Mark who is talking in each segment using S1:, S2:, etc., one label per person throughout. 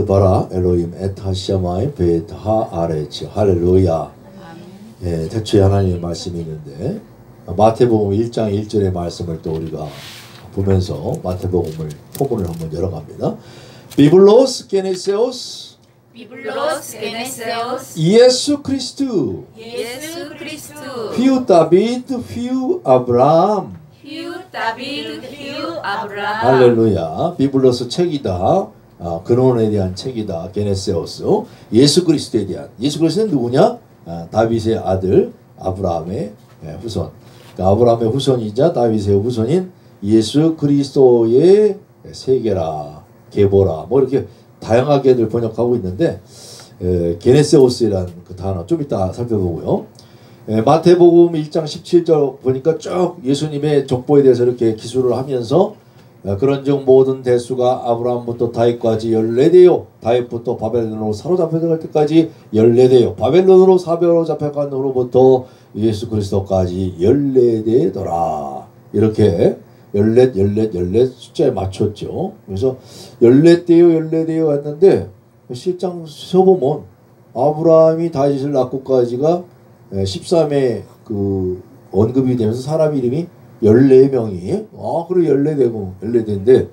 S1: 바라 엘로힘 에타시아마이 베타 아레치 할렐루야. 예, 태초에 하나님의 말씀이 있는데 마태복음 1장 1절의 말씀을 또 우리가 보면서 마태복음을 포문을 한번 열어갑니다. 비블로스 게네세오스 예수 그리스도 피우 다비드 피우 아브라함 할렐루야. 비블로스 책이다. 근원에 대한 책이다. 게네세오스 예수 그리스도에 대한. 예수 그리스도는 누구냐? 다윗의 아들 아브라함의 후손. 그러니까 아브라함의 후손이자 다윗의 후손인 예수 그리스도의 세계라, 계보라, 뭐 이렇게 다양하게들 번역하고 있는데 게네세오스라는 그 단어 좀 이따 살펴보고요. 마태복음 1장 17절 보니까 쭉 예수님의 족보에 대해서 이렇게 기술을 하면서 그런즉 모든 대수가 아브라함부터 다윗까지 14대요. 다윗부터 바벨론으로 사로잡혀갈 때까지 14대요. 바벨론으로 사로잡혀간 후로부터 예수 그리스도까지 14대더라. 이렇게 14 숫자에 맞췄죠. 그래서 14대요 했는데 실장 서보면 아브라함이 다윗을 낳고까지가 13회 그 언급이 되면서 사람 이름이 14명이 그리고 14대고 14대인데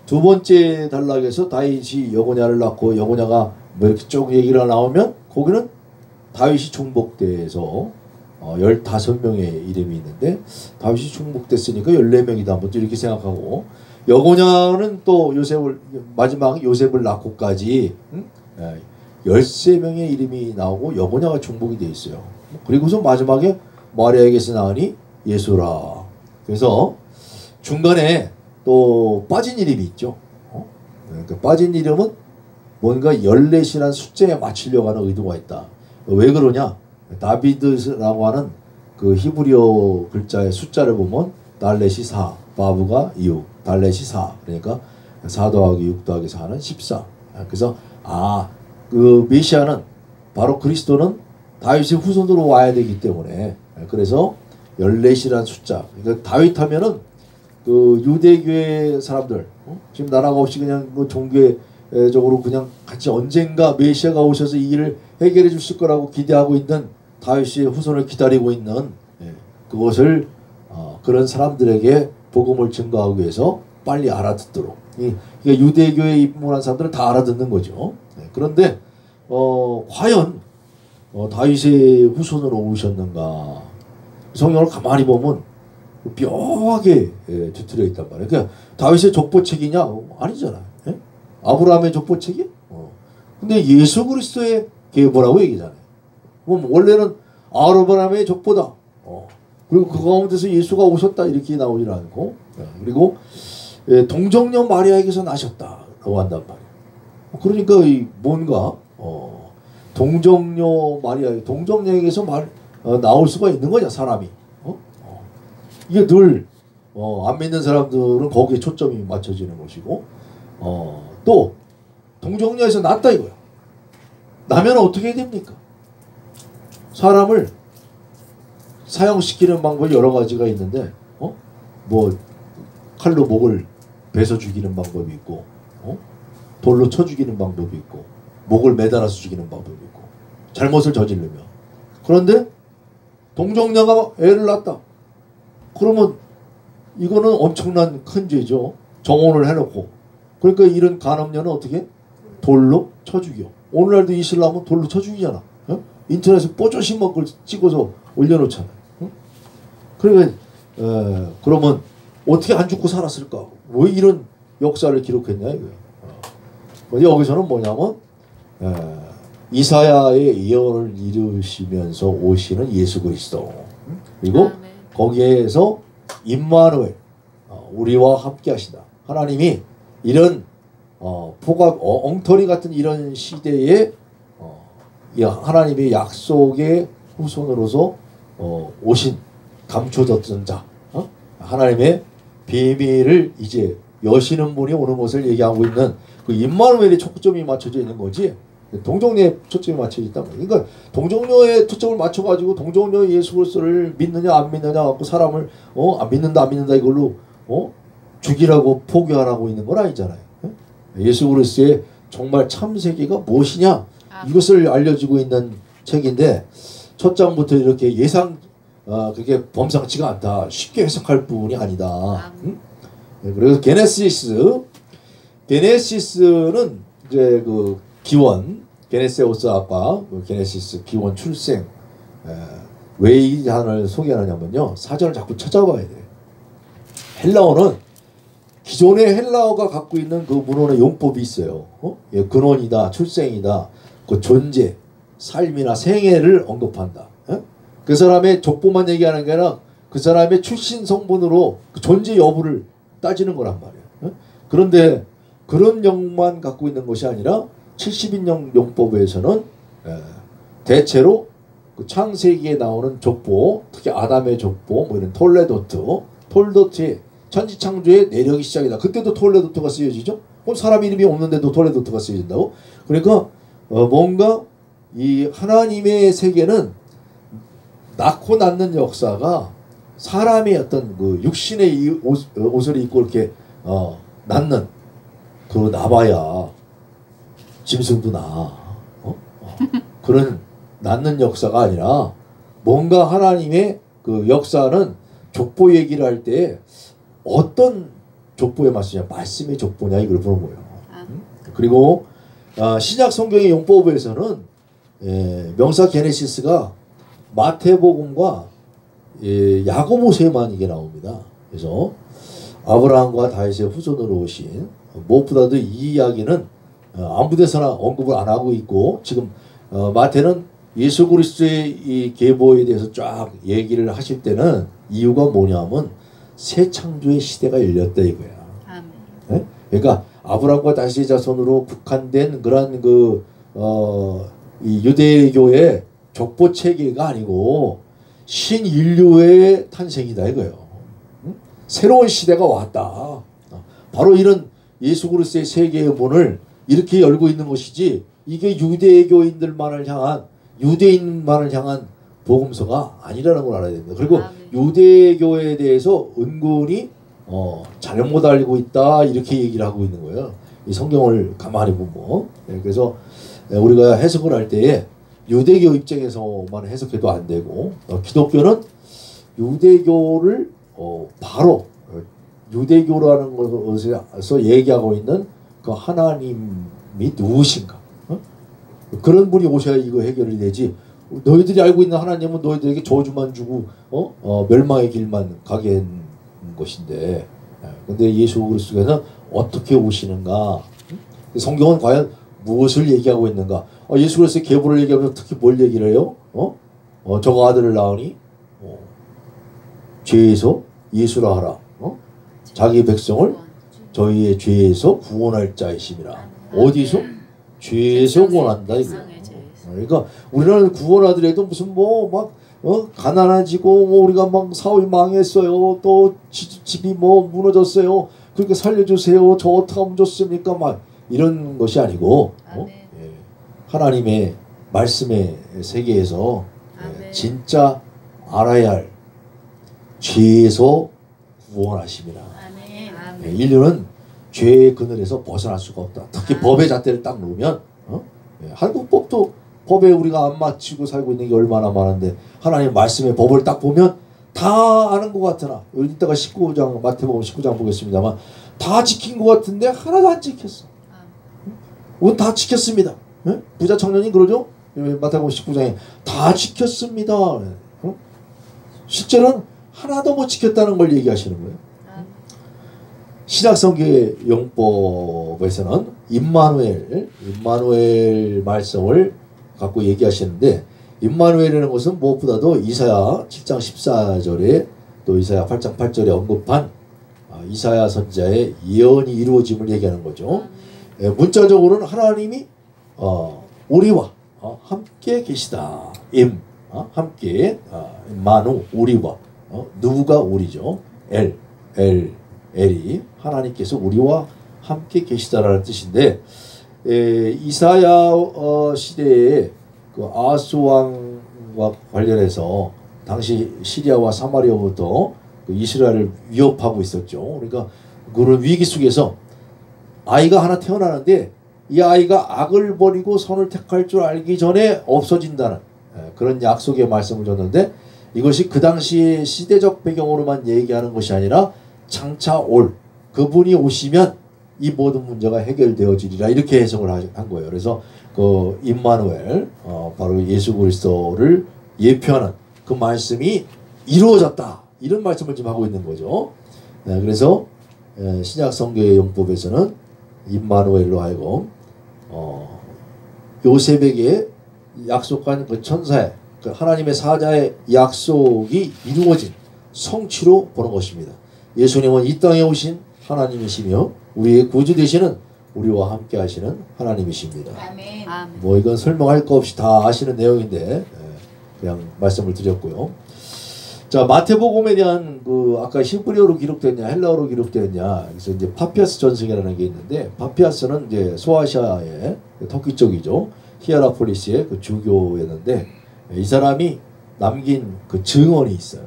S1: 두 번째 단락에서 다윗이 여고냐를 낳고 여고냐가 뭐 이렇게 쭉 얘기가 나오면 거기는 다윗이 중복돼서 15명의 이름이 있는데 다윗이 중복됐으니까 14명이다 뭐 이렇게 생각하고 여고냐는 또 요셉을 마지막 요셉을 낳고까지 13명의 이름이 나오고 여고냐가 중복이 돼 있어요. 그리고서 마지막에 마리아에게서 나으니 예수라. 그래서 중간에 또 빠진 이름이 있죠. 그러니까 빠진 이름은 뭔가 14이라는 숫자에 맞추려고 하는 의도가 있다. 왜 그러냐? 다비드라고 하는 그 히브리어 글자의 숫자를 보면 달렛이 4, 바브가 6, 달렛이 4. 그러니까 4 더하기 6 더하기 4는 14. 그래서 그 메시아는 바로 그리스도는 다윗의 후손으로 와야 되기 때문에 그래서 14이라는 숫자. 그러니까 다윗 하면은 그 유대교회 사람들 지금 나라가 없이 그냥 뭐 종교적으로 그냥 같이 언젠가 메시아가 오셔서 이 일을 해결해 주실 거라고 기대하고 있는 다윗의 후손을 기다리고 있는 그것을 그런 사람들에게 복음을 증거하기 위해서 빨리 알아듣도록. 그러니까 유대교에 입문한 사람들은 다 알아듣는 거죠. 그런데 과연 다윗의 후손으로 오셨는가? 성경을 가만히 보면 묘하게 뒤틀려 있단 말이에요. 그러니까 다윗의 족보책이냐? 아니잖아요. 아브라함의 족보책이야? 근데 예수 그리스도의 계보라고 얘기잖아요. 그럼 원래는 아브라함의 족보다. 그리고 그 가운데서 예수가 오셨다 이렇게 나오질 않고 그리고 동정녀 마리아에게서 나셨다라고 한단 말이에요. 그러니까 뭔가 동정녀 마리아, 동정녀에게서 나올 수가 있는 거냐 사람이. 이게 늘 안 믿는 사람들은 거기에 초점이 맞춰지는 것이고 또 동정녀에서 났다 이거야. 나면 어떻게 됩니까? 사람을 사형시키는 방법이 여러 가지가 있는데 뭐 칼로 목을 베서 죽이는 방법이 있고 돌로 쳐 죽이는 방법이 있고 목을 매달아서 죽이는 방법이 있고 잘못을 저지르면. 그런데 동정녀가 애를 낳았다. 그러면 이거는 엄청난 큰 죄죠. 정혼을 해놓고. 그러니까 이런 간음녀는 어떻게? 돌로 쳐 죽여. 오늘날도 이슬람은 돌로 쳐 죽이잖아. 인터넷에 뽀조신 먹을 찍어서 올려놓잖아. 그러니까 그러면 어떻게 안 죽고 살았을까? 왜 이런 역사를 기록했냐 이거야. 여기서는 뭐냐면 이사야의 예언을 이루시면서 오시는 예수 그리스도. 그리고 거기에서 임마누엘 우리와 함께 하시다. 하나님이 이런 포각 엉터리 같은 이런 시대에 하나님의 약속의 후손으로서 오신 감춰졌던 자, 하나님의 비밀을 이제 여시는 분이 오는 것을 얘기하고 있는 그 임마누엘의 초점이 맞춰져 있는 거지. 동정녀에 초점이 맞춰져 있단 말이야. 그러니까 동정녀에 초점을 맞춰가지고 동정녀 예수 그리스도를 믿느냐 안 믿느냐 갖고 사람을 안 믿는다 이걸로 죽이라고 포기하라고 있는 건 아니잖아요. 예수 그리스도의 정말 참 세계가 무엇이냐 이것을 알려주고 있는 책인데 첫 장부터 이렇게 그게 범상치가 않다. 쉽게 해석할 부분이 아니다. 그래서 게네시스는 이제 그 기원, 게네세우스학과 게네시스 기원 출생 왜 이 단어를 소개하느냐면요. 사전을 자꾸 찾아봐야 돼요. 헬라어는 기존의 헬라어가 갖고 있는 그 문헌의 용법이 있어요. 근원이다, 출생이다, 그 존재, 삶이나 생애를 언급한다. 그 사람의 족보만 얘기하는 게 아니라 그 사람의 출신 성분으로 그 존재 여부를 따지는 거란 말이에요. 그런데 그런 영만 갖고 있는 것이 아니라 70인용 용법에서는 대체로 그 창세기에 나오는 족보, 특히 아담의 족보, 뭐 이런 톨레도트의 천지창조의 내력이 시작이다. 그때도 톨레도트가 쓰여지죠. 그럼 사람 이름이 없는데도 톨레도트가 쓰여진다고? 그러니까 뭔가 이 하나님의 세계는 낳고 낳는 역사가 사람의 어떤 그 육신의 옷을 입고 이렇게 낳는 그 나봐야 짐승도 나 그런 낳는 역사가 아니라 뭔가 하나님의 그 역사는 족보 얘기를 할 때 어떤 족보에 맞추냐 말씀의 족보냐 이걸 보는 거예요. 그리고 신약 성경의 용법에서는 명사 게네시스가 마태복음과 야고보서에만 이게 나옵니다. 그래서 아브라함과 다윗의 후손으로 오신 무엇보다도 이 이야기는 아무 데서나 언급을 안 하고 있고 지금 마태는 예수 그리스도의 이 계보에 대해서 쫙 얘기를 하실 때는 이유가 뭐냐면 새 창조의 시대가 열렸다 이거야. 네? 그러니까 아브라함과 다윗의 자손으로 국한된 그런 이 유대교의 족보 체계가 아니고 신인류의 탄생이다 이거예요. 새로운 시대가 왔다. 바로 이런 예수 그리스도의 세계의 문을 이렇게 열고 있는 것이지 이게 유대인만을 향한 복음서가 아니라는 걸 알아야 됩니다. 그리고 유대교에 대해서 은근히 잘못 알고 있다 이렇게 얘기를 하고 있는 거예요. 이 성경을 가만히 보면. 그래서 우리가 해석을 할 때에 유대교 입장에서만 해석해도 안 되고 기독교는 유대교를 바로 유대교라는 것에서 얘기하고 있는 그 하나님이 누구신가 그런 분이 오셔야 이거 해결이 되지 너희들이 알고 있는 하나님은 너희들에게 저주만 주고 멸망의 길만 가게 한 것인데 근데 예수 그리스도께서 어떻게 오시는가 성경은 과연 무엇을 얘기하고 있는가 예수 그리스도의 계보를 얘기하면서 특히 뭘 얘기를 해요? 저가 아들을 낳으니 죄에서 예수라 하라 자기 백성을 저희의 죄에서 구원할 자이심이라 어디서? 죄에서 구원한다 이거야. 그러니까 우리나라는 구원하더라도 무슨 가난해지고 우리가 막 사업이 망했어요. 또 집이 무너졌어요. 그러니까 살려주세요. 저 어떻게 하면 좋습니까? 막 이런 것이 아니고 하나님의 말씀의 세계에서 진짜 알아야 할 죄에서 구원하심이라. 인류는 죄의 그늘에서 벗어날 수가 없다. 특히 법의 잣대를 딱 놓으면 한국 법도 법에 우리가 안 맞추고 살고 있는 게 얼마나 많은데 하나님 말씀의 법을 딱 보면 다 아는 것 같으나 이따가 19장 마태복음 19장 보겠습니다만 다 지킨 것 같은데 하나도 안 지켰어. 우린 다 지켰습니다. 부자 청년이 그러죠? 마태복음 19장에 다 지켰습니다. 실제로는 하나도 못 지켰다는 걸 얘기하시는 거예요. 신약성경의 용법에서는 임마누엘 말씀을 갖고 얘기하시는데 임마누엘이라는 것은 무엇보다도 이사야 7장 14절에 또 이사야 8장 8절에 언급한 이사야 선지자의 예언이 이루어짐을 얘기하는 거죠. 문자적으로는 하나님이 우리와 함께 계시다. 함께 마누 우리와 누가 우리죠. 엘이 하나님께서 우리와 함께 계시다라는 뜻인데 이사야 시대에 그 아하스 왕과 관련해서 당시 시리아와 사마리아부터 그 이스라엘을 위협하고 있었죠. 그러니까 그런 위기 속에서 아이가 하나 태어나는데 이 아이가 악을 버리고 선을 택할 줄 알기 전에 없어진다는 그런 약속의 말씀을 줬는데, 이것이 그 당시의 시대적 배경으로만 얘기하는 것이 아니라 장차 올 그분이 오시면 이 모든 문제가 해결되어지리라, 이렇게 해석을 한 거예요. 그래서 그 임마누엘, 바로 예수 그리스도를 예표하는 그 말씀이 이루어졌다, 이런 말씀을 지금 하고 있는 거죠. 그래서 신약 성경의 용법에서는 임마누엘로 하여금 요셉에게 약속한 그 천사의, 그 하나님의 사자의 약속이 이루어진 성취로 보는 것입니다. 예수님은 이 땅에 오신 하나님이시며 우리의 구주 되시는, 우리와 함께 하시는 하나님이십니다.
S2: 아멘.
S1: 뭐 이건 설명할 거 없이 다 아시는 내용인데 그냥 말씀을 드렸고요. 자, 마태복음에 대한 그 아까 히브리어로 기록됐냐 헬라어로 기록됐냐, 그래서 이제 파피아스 전승이라는 게 있는데, 파피아스는 이제 소아시아의 터키 쪽이죠. 히에라폴리스의 그 주교였는데, 이 사람이 남긴 그 증언이 있어요.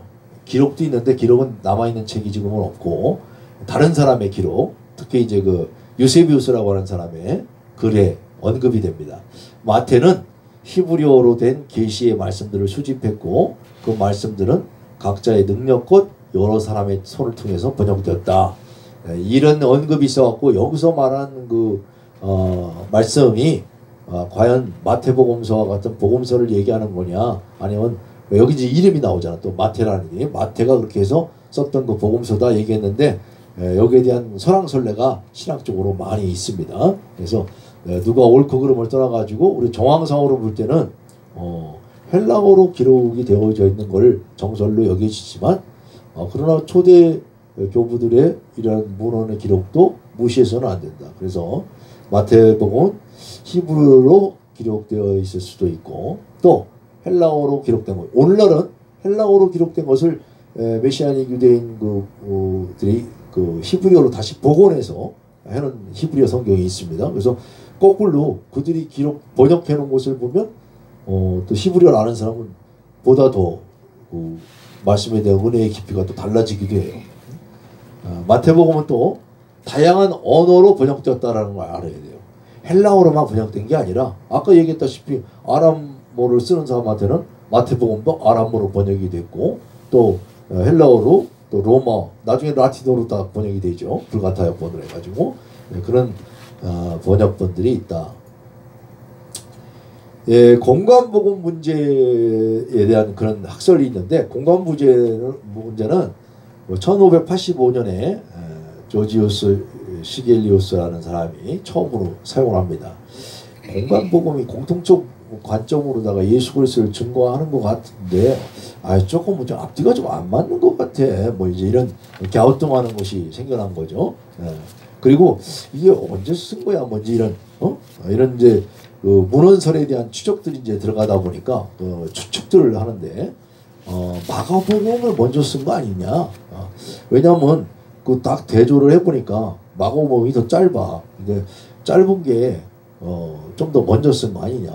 S1: 기록도 있는데 기록은 남아있는 책이 지금은 없고, 다른 사람의 기록, 특히 이제 그 유세비우스라고 하는 사람의 글에 언급이 됩니다. 마태는 히브리어로 된 계시의 말씀들을 수집했고, 그 말씀들은 각자의 능력껏 여러 사람의 손을 통해서 번역되었다. 이런 언급이 있어갖고 여기서 말하는 그 말씀이 과연 마태복음서와 같은 복음서를 얘기하는 거냐, 아니면 여기 이제 이름이 나오잖아. 또 마태라는 게, 마태가 그렇게 해서 썼던 그 복음서다 얘기했는데, 여기에 대한 설왕설래가 신학적으로 많이 있습니다. 그래서 누가 옳고 그름을 떠나가지고 우리 정황상으로 볼 때는 헬라어로 기록이 되어져 있는 걸 정설로 여겨지지만, 그러나 초대 교부들의 이런 문헌의 기록도 무시해서는 안 된다. 그래서 마태복음은 히브리어로 기록되어 있을 수도 있고, 또 헬라어로 기록된 것, 오늘날은 헬라어로 기록된 것을 메시아닉 유대인 그들이 그 히브리어로 다시 복원해서 하는 히브리어 성경이 있습니다. 그래서 거꾸로 그들이 기록 번역해 놓은 것을 보면 또 히브리어를 아는 사람은 보다 더 그 말씀에 대한 은혜의 깊이가 또 달라지기도 해요. 마태복음은 또 다양한 언어로 번역되었다라는 걸 알아야 돼요. 헬라어로만 번역된 게 아니라 아까 얘기했다시피 아람어를 쓰는 사람한테는 마태복음도 아람어로 번역이 됐고, 또 헬라어로, 또 로마, 나중에 라틴어로 다 번역이 되죠. 불가타역본을 해가지고 그런 번역본들이 있다. 예, 공간복음 문제에 대한 그런 학설이 있는데, 공간 문제는 1585년에 조지우스 시겔리우스라는 사람이 처음으로 사용을 합니다. 공간복음이 공통적 관점으로다가 예수 그리스도를 증거하는 것 같은데, 조금 좀 앞뒤가 좀 안 맞는 것 같아. 뭐 이제 이런 갸우뚱하는 것이 생겨난 거죠. 그리고 이게 언제 쓴 거야? 뭔지 이런 이제 그 문헌설에 대한 추적들이 이제 들어가다 보니까 추측들을 하는데, 마가복음을 먼저 쓴 거 아니냐? 왜냐하면 그 딱 대조를 해보니까 마가복음이 더 짧아. 근데 짧은 게 좀 더 먼저 쓴 거 아니냐?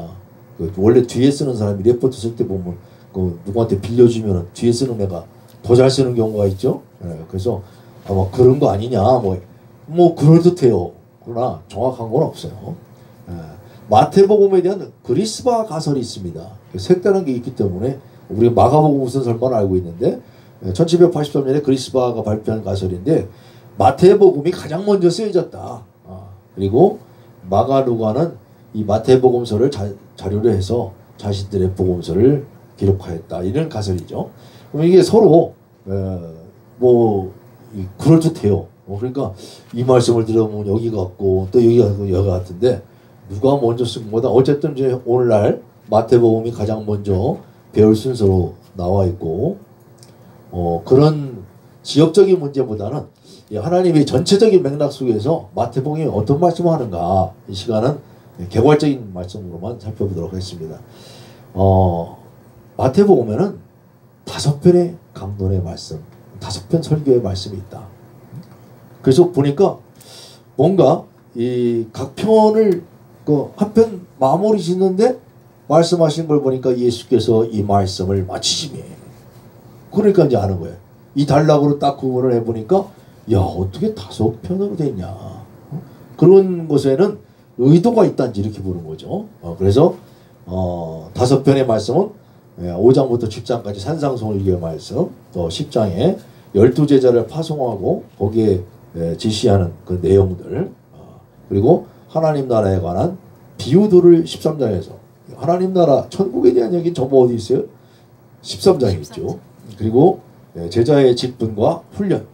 S1: 원래 뒤에 쓰는 사람이 레포트 쓸 때 보면 그 누구한테 빌려주면 뒤에 쓰는 애가 더 잘 쓰는 경우가 있죠. 그래서 아마 그런 거 아니냐? 뭐 그럴듯해요. 그러나 정확한 건 없어요. 마태복음에 대한 그리스바 가설이 있습니다. 색다른 게 있기 때문에 우리가 마가복음 쓴 설만 알고 있는데, 1783년에 그리스바가 발표한 가설인데, 마태복음이 가장 먼저 쓰여졌다. 그리고 마가, 루가는 이 마태복음서를 자료로 해서 자신들의 복음서를 기록하였다. 이런 가설이죠. 그럼 이게 서로 그럴듯해요. 그러니까 이 말씀을 들으면 여기 같고 또 여기 같고 여기 같은데, 누가 먼저 쓴 것보다 어쨌든 이제 오늘날 마태복음이 가장 먼저 배울 순서로 나와 있고, 그런 지역적인 문제보다는 하나님의 전체적인 맥락 속에서 마태복음이 어떤 말씀을 하는가, 이 시간은 개괄적인 말씀으로만 살펴보도록 하겠습니다. 마태복음에는 5편의 강론의 말씀, 5편 설교의 말씀이 있다. 그래서 보니까 뭔가 이 각 편을 한 편 마무리 짓는데 말씀하신 걸 보니까 예수께서 이 말씀을 마치시매. 그러니까 이제 아는 거예요. 이 단락으로 딱 구분을 해보니까, 야, 어떻게 5편으로 됐냐. 그런 것에는 의도가 있다는지 이렇게 보는 거죠. 그래서 5편의 말씀은 5장부터 10장까지 산상송일기의 말씀, 또 10장에 12제자를 파송하고 거기에 지시하는 그 내용들, 그리고 하나님 나라에 관한 비유들을 13장에서, 하나님 나라 천국에 대한 얘기는 전부 어디 있어요? 13장에 있죠. 그리고 제자의 직분과 훈련,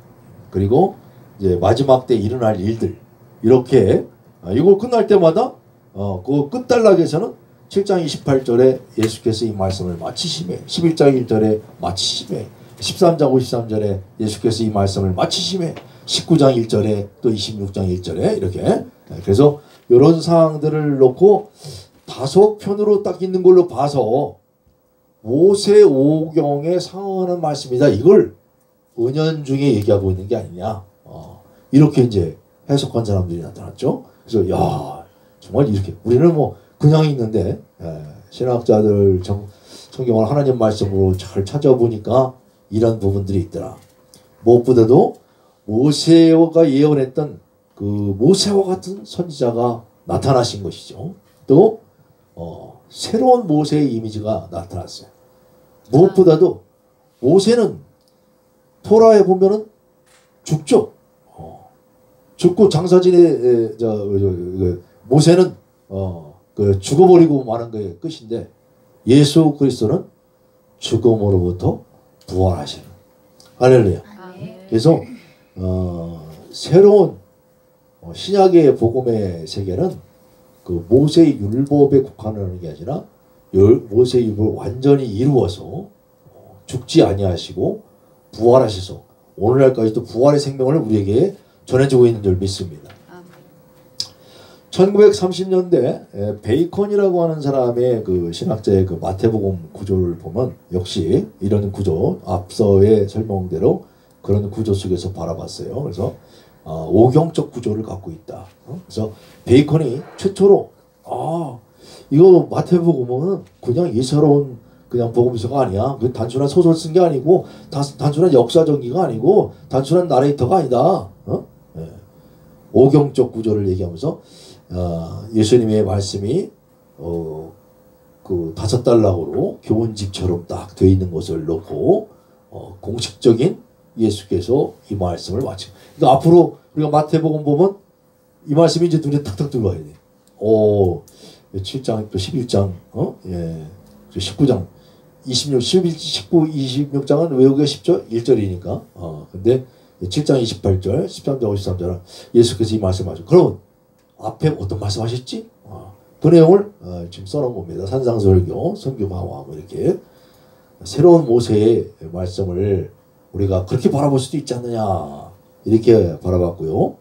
S1: 그리고 이제 마지막 때 일어날 일들, 이렇게 이걸 끝날 때마다 그 끝단락에서는 7장 28절에 예수께서 이 말씀을 마치심에, 11장 1절에 마치심에, 13장 53절에 예수께서 이 말씀을 마치심에, 19장 1절에 또 26장 1절에 이렇게. 그래서 이런 사항들을 놓고 5편으로 딱 있는 걸로 봐서 모세오경에 상응하는 말씀이다, 이걸 은연중에 얘기하고 있는 게 아니냐, 이렇게 이제 해석한 사람들이 나타났죠. 그래서 야, 정말 이렇게 우리는 뭐 그냥 있는데, 신학자들 성경을 하나님 말씀으로 잘 찾아보니까 이런 부분들이 있더라. 무엇보다도 모세가 예언했던 그 모세와 같은 선지자가 나타나신 것이죠. 또 새로운 모세의 이미지가 나타났어요. 무엇보다도 모세는 토라에 보면은 죽죠. 죽고 장사진에 모세는 그 죽어버리고 마는 게 끝인데, 예수 그리스도는 죽음으로부터 부활하시는, 할렐루야. 그래서 새로운 신약의 복음의 세계는 그 모세의 율법에 국한하는 게 아니라 모세의 율법을 완전히 이루어서 죽지 아니하시고 부활하셔서 오늘날까지도 부활의 생명을 우리에게 전해주고 있는 줄 믿습니다. 1930년대 베이컨이라고 하는 사람의 그 신학자의 그 마태복음 구조를 보면 역시 이런 구조, 앞서의 설명대로 그런 구조 속에서 바라봤어요. 그래서 오경적 구조를 갖고 있다. 그래서 베이컨이 최초로 이거 마태복음은 그냥 예사로운 그냥 복음서가 아니야. 그 단순한 소설 쓴 게 아니고 단순한 역사 전기가 아니고 단순한 나레이터가 아니다. 오경적 구조를 얘기하면서 예수님의 말씀이 그 5단락으로 교훈집처럼 딱 되어 있는 것을 놓고 공식적인 예수께서 이 말씀을 마치고, 그러니까 앞으로 우리가 마태복음 보면 이 말씀이 이제 눈에 탁탁 들어와야 돼. 7장 또 11장 19장 26, 11, 19, 26장은 외우기가 쉽죠? 1절이니까. 근데 7장 28절, 13장 53절은 예수께서 이 말씀하셨죠. 그럼 앞에 어떤 말씀하셨지? 그 내용을 지금 써놓은 겁니다. 산상설교, 선교강화, 이렇게 새로운 모세의 말씀을 우리가 그렇게 바라볼 수도 있지 않느냐, 이렇게 바라봤고요.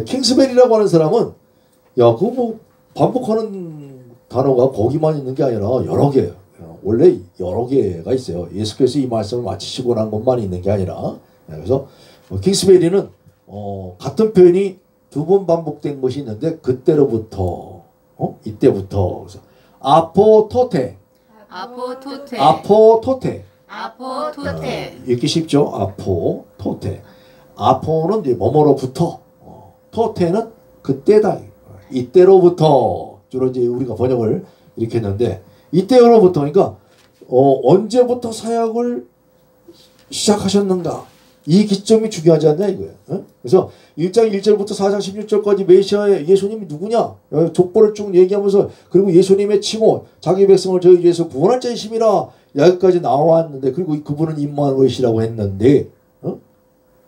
S1: 킹스베리라고 하는 사람은 그거 뭐 반복하는 단어가 거기만 있는 게 아니라 여러 개예요. 원래 여러 개가 있어요. 예수께서 이 말씀을 마치시고 난 것만 있는 게 아니라. 그래서 킹스베리는 같은 표현이 2번 반복된 것이 있는데 그때로부터 이때부터, 그래서 아포토테 읽기 쉽죠? 아포토테. 아포는 이제 뭐뭐로부터, 토테는 그때다, 이때로부터. 주로 이제 우리가 번역을 이렇게 했는데 이때로부터, 그러니까 언제부터 사역을 시작하셨는가, 이 기점이 중요하지 않냐 이거예요. 그래서 1장 1절부터 4장 16절까지 메시아의 예수님이 누구냐 족보를 쭉 얘기하면서, 그리고 예수님의 칭호, 자기 백성을 저희 위해서 구원할 자이심이라 여기까지 나왔는데, 그리고 그분은 임마누엘이라고 했는데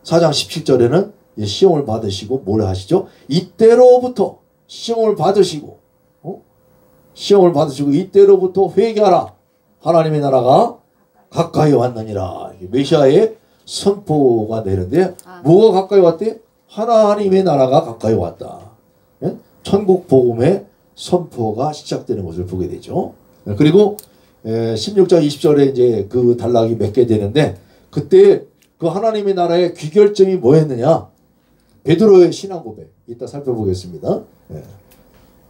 S1: 4장 17절에는 시험을 받으시고 뭘 하시죠? 이때로부터 시험을 받으시고 이때로부터 회개하라, 하나님의 나라가 가까이 왔느니라. 메시아의 선포가 되는데 뭐가 가까이 왔대? 하나님의 나라가 가까이 왔다. 천국 복음의 선포가 시작되는 것을 보게 되죠. 그리고 16장 20절에 이제 그 단락이 맺게 되는데, 그때 그 하나님의 나라의 귀결점이 뭐였느냐? 베드로의 신앙 고백, 이따 살펴보겠습니다.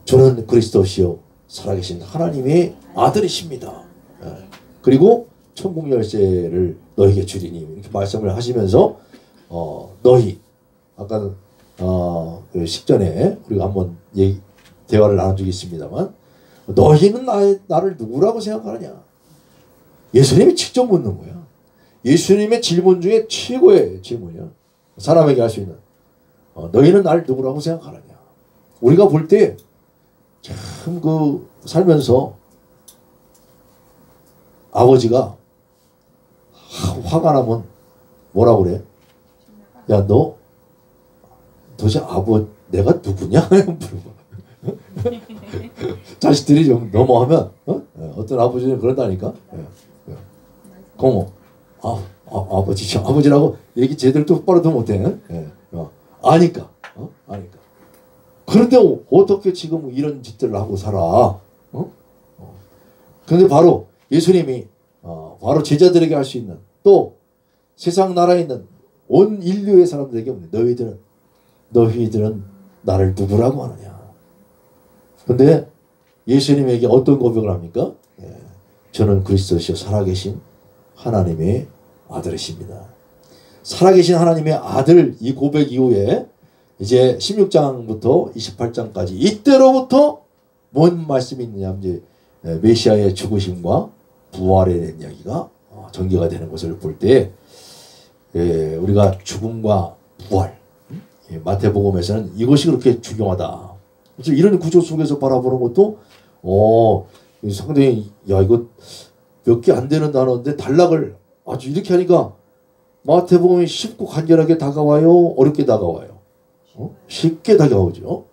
S1: 저는 그리스도시요 살아계신 하나님의 아들이십니다. 그리고 천국 열쇠를 너에게 주리니, 이렇게 말씀을 하시면서 너희, 아까 그 식전에 우리가 한번 대화를 나눠주겠습니다만, 너희는 나를 누구라고 생각하느냐? 예수님이 직접 묻는 거야. 예수님의 질문 중에 최고의 질문이야. 사람에게 할 수 있는. 너희는 나를 누구라고 생각하느냐? 우리가 볼 때 참 살면서 아버지가 화가 나면 뭐라고 그래? 야, 너 도대체 내가 누구냐? 자식들이 좀 넘어가면 어떤 아버지는 그런다니까. 고모, 아버지라고 얘기 제대로 똑바로도 못해. 아니까. 그런데 어떻게 지금 이런 짓들을 하고 살아? 그런데 바로 예수님이 바로 제자들에게 할 수 있는, 또 세상 나라에 있는 온 인류의 사람들에게 너희들은 나를 누구라고 하느냐? 그런데 예수님에게 어떤 고백을 합니까? 저는 그리스도시요 살아계신 하나님의 아들이십니다. 살아계신 하나님의 아들, 이 고백 이후에 이제 16장부터 28장까지 이때로부터 뭔 말씀이 있느냐, 이제 메시아의 죽으심과 부활에 대한 이야기가 전개가 되는 것을 볼 때, 우리가 죽음과 부활, 마태복음에서는 이것이 그렇게 중요하다. 그래서 이런 구조 속에서 바라보는 것도 상당히, 야, 이거 몇 개 안 되는 단어인데 단락을 아주 이렇게 하니까 마태복음이 쉽고 간결하게 다가와요, 어렵게 다가와요? 쉽게 다가오죠.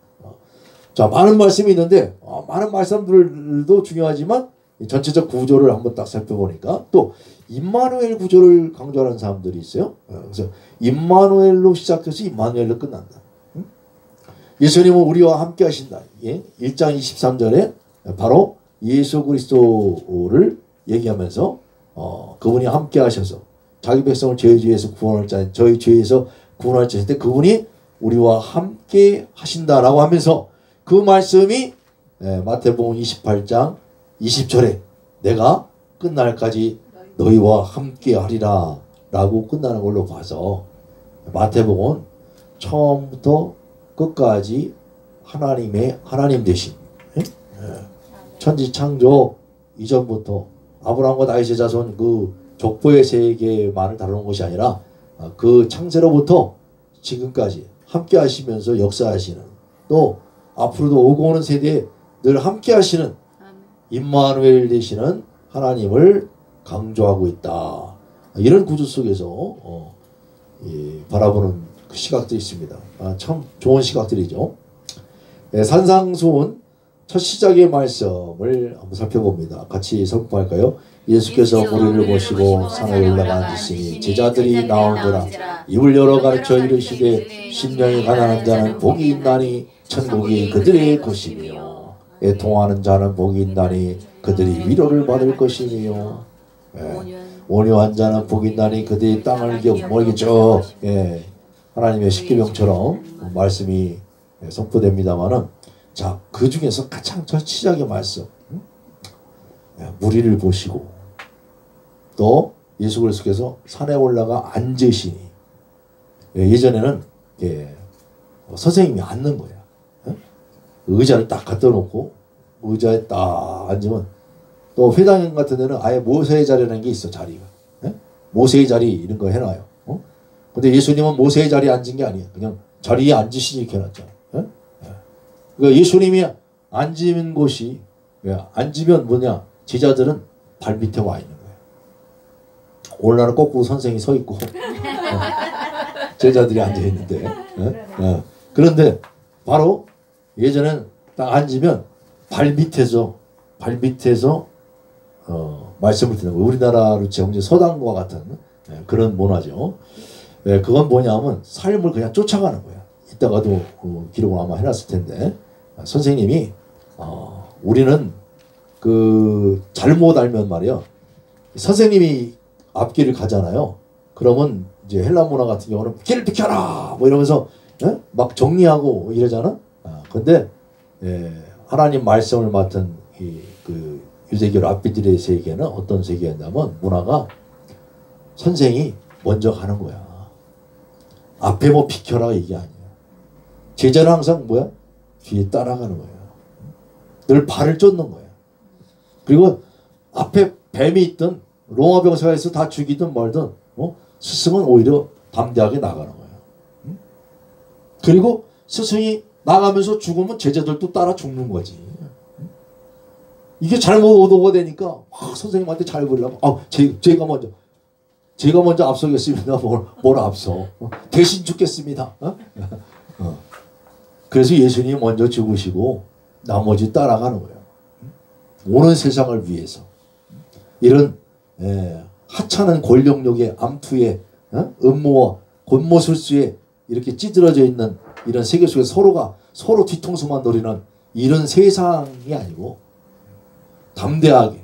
S1: 자, 많은 말씀이 있는데 많은 말씀들도 중요하지만 전체적 구조를 한번 딱 살펴보니까 또 임마누엘 구조를 강조하는 사람들이 있어요. 그래서 임마누엘로 시작해서 임마누엘로 끝난다. 예수님은 우리와 함께 하신다. 1장 23절에 바로 예수 그리스도를 얘기하면서 그분이 함께 하셔서 자기 백성을 저희 죄에서 구원할 자, 저희 죄에서 구원할 자인데 그분이 우리와 함께 하신다라고 하면서 그 말씀이 마태복음 28장 20절에 내가 끝날까지 너희와 함께 하리라 라고 끝나는 걸로 봐서 마태복음은 처음부터 끝까지 하나님 되신 천지 창조 이전부터 아브라함과 다윗의 자손 그 족보의 세계만을 다루는 것이 아니라 그 창세로부터 지금까지 함께 하시면서 역사하시는, 또 앞으로도 오고 오는 세대에 늘 함께 하시는 임마누엘 되시는 하나님을 강조하고 있다. 이런 구조 속에서 바라보는 그 시각들이 있습니다. 참 좋은 시각들이죠. 산상수훈 첫 시작의 말씀을 한번 살펴봅니다. 같이 선포할까요? 예수께서 무리를 모시고 산에 올라가 앉으시니 제자들이 나오더라. 입을 열어 가르쳐 이르시되 심령이 가난한 자는 복이 있나니 천국이 그들의 것이며 애통하는 자는 복이 있나니 그들이 위로를 받을 것이며 온유한 자는 복이 있나니 그들이 땅을 먹이죠. 하나님의 십계명처럼 말씀이 선포됩니다마는, 자, 그 중에서 가장 첫 시작의 말씀, 무리를 보시고 또 예수 그리스도께서 산에 올라가 앉으시니, 예전에는 선생님이 앉는 거야. 의자를 딱 갖다 놓고 의자에 딱 앉으면, 또 회당 같은 데는 아예 모세의 자리라는 게 있어, 자리가. 모세의 자리 이런 거 해놔요. 근데 예수님은 모세의 자리에 앉은 게 아니에요. 그냥 자리에 앉으시니 이렇게 해놨잖아. 그러니까 예수님이 앉은 곳이, 앉으면 뭐냐, 제자들은 발 밑에 와 있는 거예요. 오늘날은 거꾸로 선생이 서 있고 제자들이 앉아 있는데, 그런데 바로 예전엔 딱 앉으면 발 밑에서 말씀을 듣는 거예요. 우리나라로 치면 서당과 같은 그런 문화죠. 그건 뭐냐면 삶을 그냥 쫓아가는 거야. 이따가도 기록을 아마 해놨을 텐데, 선생님이 우리는 그 잘못 알면 말이야, 선생님이 앞길을 가잖아요. 그러면 이제 헬라 문화 같은 경우는 길을 비켜라 뭐 이러면서 막 정리하고 이러잖아. 근데 하나님 말씀을 맡은 그 유대교 랍비들의 세계는 어떤 세계였냐면, 문화가 선생이 먼저 가는 거야. 앞에 뭐 비켜라 이게 아니야. 제자는 항상 뭐야? 뒤에 따라가는 거예요. 늘 발을 쫓는 거예요. 그리고 앞에 뱀이 있든 로마 병사에서 다 죽이든 말든 스승은 오히려 담대하게 나가는 거예요. 그리고 스승이 나가면서 죽으면 제자들도 따라 죽는 거지. 이게 잘못 오도가 되니까 선생님한테 잘 보려고 제가 먼저 앞서겠습니다. 뭘 앞서? 대신 죽겠습니다. 그래서 예수님이 먼저 죽으시고 나머지 따라가는 거예요. 오는 세상을 위해서. 이런 하찮은 권력욕의 암투에 음모와 곤모술수에 이렇게 찌들어져 있는 이런 세계 속에 서로 뒤통수만 노리는 이런 세상이 아니고 담대하게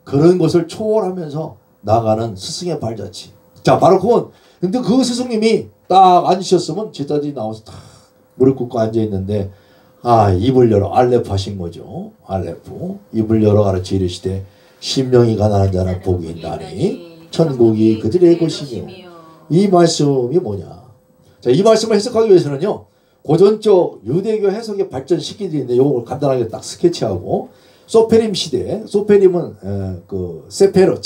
S1: 그런 것을 초월하면서 나가는 스승의 발자취. 자, 바로 그건. 근데 그 스승님이 딱 앉으셨으면 제자들이 나와서 딱 무릎 꿇고 앉아있는데, 입을 열어. 알레프 하신 거죠. 알레프. 입을 열어 가르쳐 이르시되 심령이 가난한 자는 복이 있나니 천국이 그들의 것이며. 이 말씀이 뭐냐. 자, 이 말씀을 해석하기 위해서는요, 고전적 유대교 해석의 발전시키기 있는데 요걸 간단하게 딱 스케치하고, 소페림 시대, 소페림은 그 세페르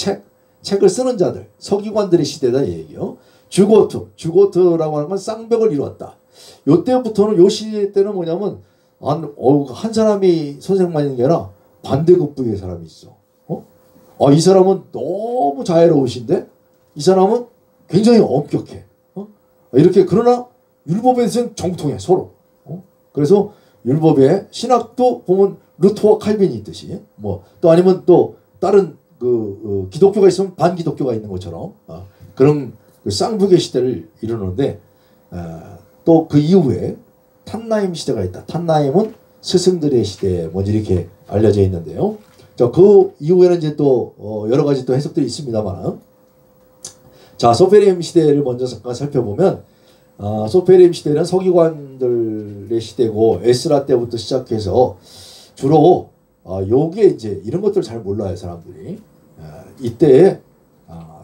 S1: 책을 쓰는 자들, 서기관들의 시대다 얘기요. 주고트라고 하는 건 쌍벽을 이루었다. 요때부터는 요 시대 때는 뭐냐면 한 사람이 선생만 있는 게 아니라 반대급부의 사람이 있어. 이 사람은 너무 자애로우신데 이 사람은 굉장히 엄격해. 이렇게 그러나 율법에서는 정통해 서로. 그래서 율법의 신학도 보면 루터와 칼빈이 있듯이 또 아니면 또 다른 기독교가 있으면 반기독교가 있는 것처럼 그런 그 쌍벽의 시대를 이루는데 또 그 이후에 탄나임 시대가 있다. 탄나임은 스승들의 시대 먼저 이렇게 알려져 있는데요. 그 이후에는 이제 또 여러 가지 또 해석들이 있습니다만, 자, 소페림 시대를 먼저 잠깐 살펴보면 소페림 시대는 서기관들의 시대고 에스라 때부터 시작해서 주로 요게 이제 이런 것들 잘 몰라요 사람들이. 이때에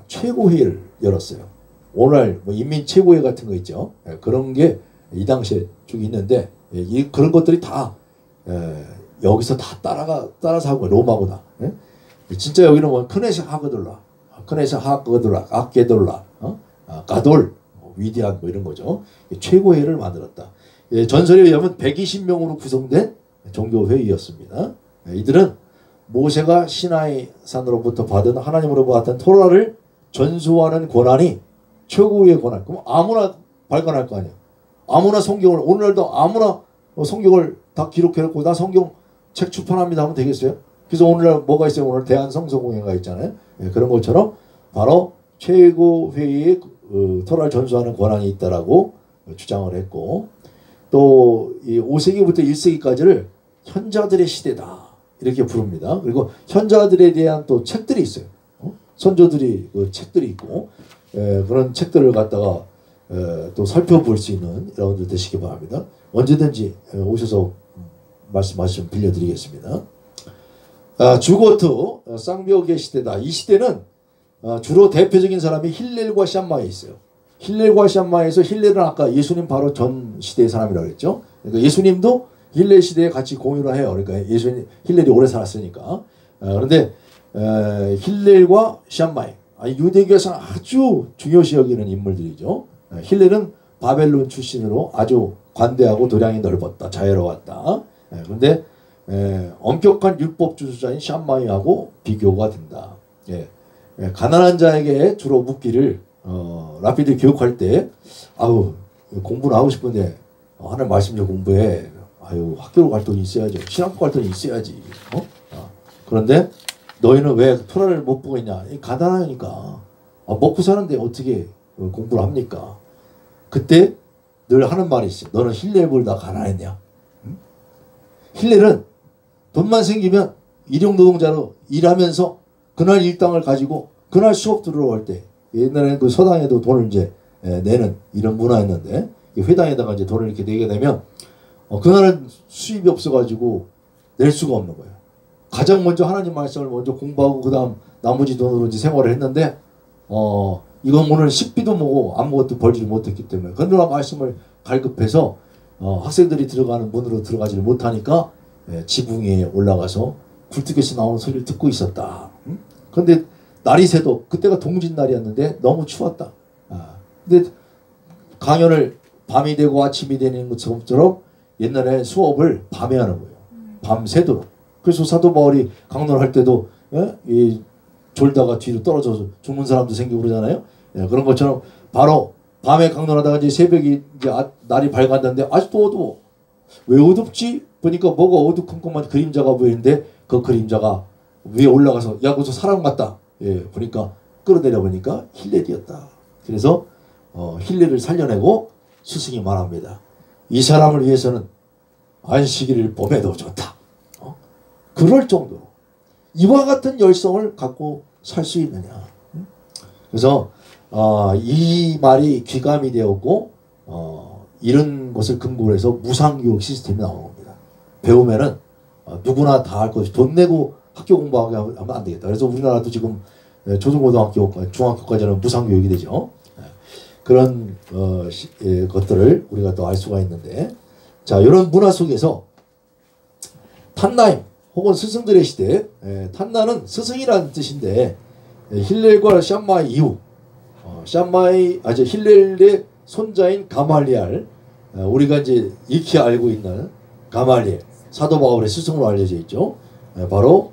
S1: 최고회의를 열었어요. 오늘 인민 최고회 같은 거 있죠. 그런 게 이 당시에 쭉 있는데 그런 것들이 다 여기서 다 따라서 하고 로마고 다. 진짜 여기는 뭐 크네셋 하거들라, 아케돌라, 가돌 위대한 뭐 이런 거죠. 최고회의를 만들었다. 전설에 의하면 120명으로 구성된 종교회의였습니다. 이들은 모세가 시나이 산으로부터 받은 하나님으로부터 받은 토라를 전수하는 권한이 최고의 권한. 그럼 아무나 발간할 거 아니야. 아무나 성경을 오늘날도 아무나 성경을 다 기록해놓고 나 성경 책 출판합니다 하면 되겠어요? 그래서 오늘날 뭐가 있어요? 오늘 대한성서공회가 있잖아요. 그런 것처럼 바로 최고회의의 토라를 전수하는 권한이 있다라고 주장을 했고, 또 이 5세기부터 1세기까지를 현자들의 시대다 이렇게 부릅니다. 그리고 현자들에 대한 또 책들이 있어요. 선조들이 그 책들이 있고 그런 책들을 갖다가 또 살펴볼 수 있는 여러분들 되시기 바랍니다. 언제든지 오셔서 말씀 빌려드리겠습니다. 주고트 쌍벽의 시대다. 이 시대는 주로 대표적인 사람이 힐렐과 샴마에 있어요. 힐렐과 샴마에서 힐렐은 아까 예수님 바로 전 시대의 사람이라고 했죠. 그러니까 예수님도 힐렐 시대에 같이 공유를 해요. 그러니까 힐렐이 오래 살았으니까. 그런데 힐렐과 샴마에 유대교에서는 아주 중요시 여기는 인물들이죠. 힐렐은 바벨론 출신으로 아주 관대하고 도량이 넓었다. 자유로웠다. 그런데 엄격한 율법 주수자인 샴마이하고 비교가 된다. 가난한 자에게 주로 묻기를 라피드 교육할 때 공부는 하고 싶은데 하나님 말씀 좀 공부해. 학교로 갈 돈이 있어야죠. 신학교 갈 돈이 있어야지. 그런데 너희는 왜 토라를 못 보고 있냐? 가난하니까. 먹고 사는데 어떻게 공부를 합니까? 그때 늘 하는 말이 있어요. 너는 힐렐보다 가난했냐? 힐렐은 돈만 생기면 일용노동자로 일하면서 그날 일당을 가지고 그날 수업 들어올 때, 옛날에는 그 서당에도 돈을 이제 내는 이런 문화였는데, 회당에다가 이제 돈을 이렇게 내게 되면 그날은 수입이 없어가지고 낼 수가 없는 거예요. 가장 먼저 하나님 말씀을 먼저 공부하고 그 다음 나머지 돈으로 이제 생활을 했는데 이건 오늘 식비도 뭐고 아무것도 벌지를 못했기 때문에 그러나 말씀을 갈급해서 학생들이 들어가는 문으로 들어가지를 못하니까 지붕 위에 올라가서 굴뚝에서 나오는 소리를 듣고 있었다. 그런데 날이 새도 그때가 동짓날이었는데 너무 추웠다. 근데 강연을 밤이 되고 아침이 되는 것처럼 옛날에 수업을 밤에 하는 거예요. 밤새도록. 그래서 사도 바울이 강론을 할 때도 이 졸다가 뒤로 떨어져서 죽는 사람도 생기고 그러잖아요. 그런 것처럼 바로 밤에 강론하다가 이제 새벽이 이제 날이 밝았는데 아직도 어두워. 왜 어둡지? 보니까 뭐가 어두컴컴한 그림자가 보이는데 그 그림자가 위에 올라가서 야 그저 사람 같다. 보니까 끌어내려 보니까 힐렐이었다. 그래서 힐렐을 살려내고 스승이 말합니다. 이 사람을 위해서는 안식일을 봄에도 좋다. 그럴 정도로 이와 같은 열성을 갖고 살 수 있느냐. 그래서 이 말이 귀감이 되었고 이런 것을 근거로 해서 무상교육 시스템이 나오는 겁니다. 배우면은 누구나 다 할 것이 돈 내고 학교 공부하게 하면 안 되겠다. 그래서 우리나라도 지금 초중고등학교, 중학교까지는 무상교육이 되죠. 그런 것들을 우리가 또 알 수가 있는데, 자, 이런 문화 속에서 탄나임 혹은 스승들의 시대, 탄나는 스승이라는 뜻인데 힐렐과 샴마이 이후 힐렐의 손자인 가말리알, 우리가 이제 익히 알고 있는 가말리엘, 사도 바울의 스승으로 알려져 있죠. 바로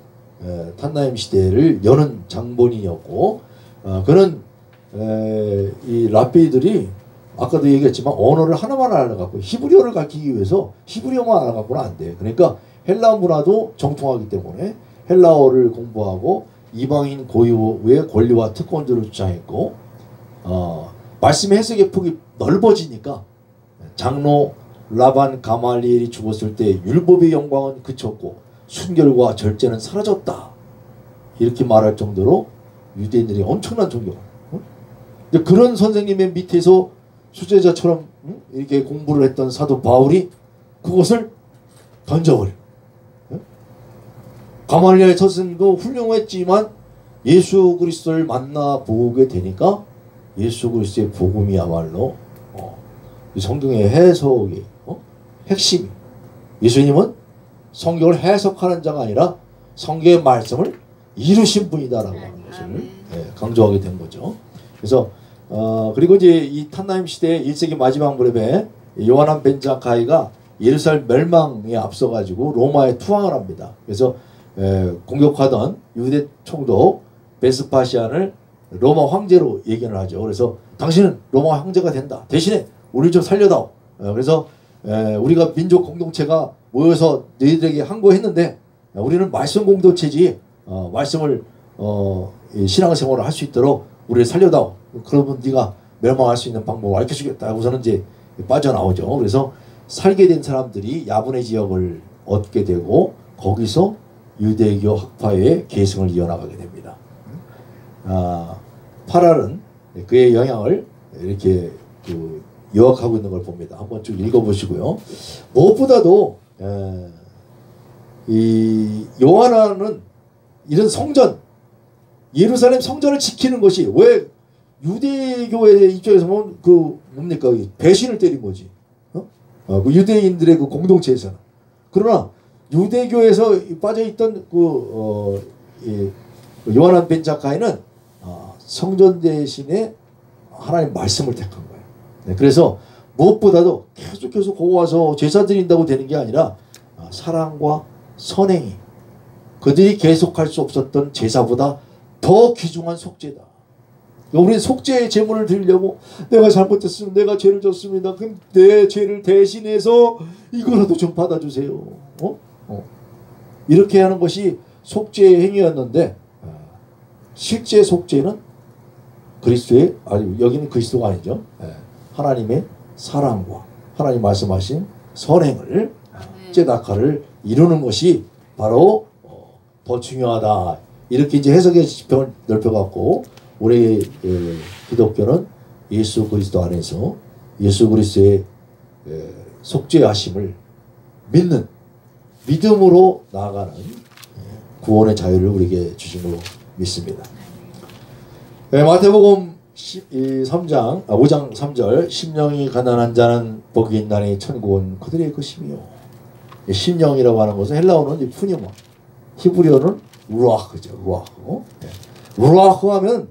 S1: 탄나임 시대를 여는 장본인이었고, 그는 이 랍비들이 아까도 얘기했지만 언어를 하나만 알아갖고 히브리어를 가르치기 위해서 히브리어만 알아갖고는 안 돼. 그러니까 헬라 문화도 정통하기 때문에 헬라어를 공부하고 이방인 고유의 권리와 특권들을 주장했고, 말씀의 해석의 폭이 넓어지니까 장로 라반 가말리엘이 죽었을 때 율법의 영광은 그쳤고 순결과 절제는 사라졌다. 이렇게 말할 정도로 유대인들이 엄청난 존경을. 근데 그런 선생님의 밑에서 수제자처럼 이렇게 공부를 했던 사도 바울이 그것을 던져버려. 가말리엘 선생님도 훌륭했지만 예수 그리스도를 만나보게 되니까 예수 그리스도의 복음이야말로 성경의 해석의 핵심. 예수님은 성경을 해석하는 자가 아니라 성경의 말씀을 이루신 분이다라고 하는 것을 강조하게 된 거죠. 그래서 그리고 이제 이 탄나임 시대 1세기 마지막 무렵에 요하난 벤자카이가 예루살렘 멸망에 앞서 가지고 로마에 투항을 합니다. 그래서 공격하던 유대 총독 베스파시안을 로마 황제로 예견을 하죠. 그래서 당신은 로마 황제가 된다. 대신에 우리 좀 살려다오. 그래서 우리가 민족 공동체가 모여서 너희들에게 항거했는데 우리는 말씀 공동체지, 말씀을 신앙생활을 할 수 있도록 우리를 살려다오. 그러면 네가 멸망할 수 있는 방법을 알려주겠다 하고서는 이제 빠져나오죠. 그래서 살게 된 사람들이 야분의 지역을 얻게 되고 거기서 유대교 학파의 계승을 이어나가게 됩니다. 파랄은 그의 영향을 이렇게 요약하고 있는 걸 봅니다. 한번 쭉 읽어보시고요. 무엇보다도 이 요하나는 이런 성전, 예루살렘 성전을 지키는 것이, 왜 유대교의 입장에서 보면 뭡니까, 배신을 때린 거지. 그 유대인들의 그 공동체에서는. 그러나 유대교에서 빠져있던 요하난 벤자카이는 성전 대신에 하나님 말씀을 택한 거예요. 네, 그래서 무엇보다도 계속 거기 와서 제사 드린다고 되는 게 아니라 사랑과 선행이, 그들이 계속할 수 없었던 제사보다 더 귀중한 속죄다. 우리 속죄의 제물을 드리려고 내가 잘못했으면, 내가 죄를 졌습니다. 그럼 내 죄를 대신해서 이거라도 좀 받아주세요. 이렇게 하는 것이 속죄의 행위였는데, 실제 속죄는 그리스도의, 여기는 그리스도가 아니죠. 하나님의 사랑과 하나님 말씀하신 선행을, 째다카를 이루는 것이 바로 더 중요하다. 이렇게 이제 해석의 지평을 넓혀갖고 우리 기독교는 예수 그리스도 안에서 예수 그리스도의 속죄하심을 믿는, 믿음으로 나아가는 구원의 자유를 우리에게 주신 걸로 믿습니다. 마태복음 5장 3절 심령이 가난한 자는 복이 있나니 천국은 그들의 것이며 심령이라고 하는 것은 헬라어는 푸니마 히브리어는 루아흐죠. 루아흐. 루아흐 하면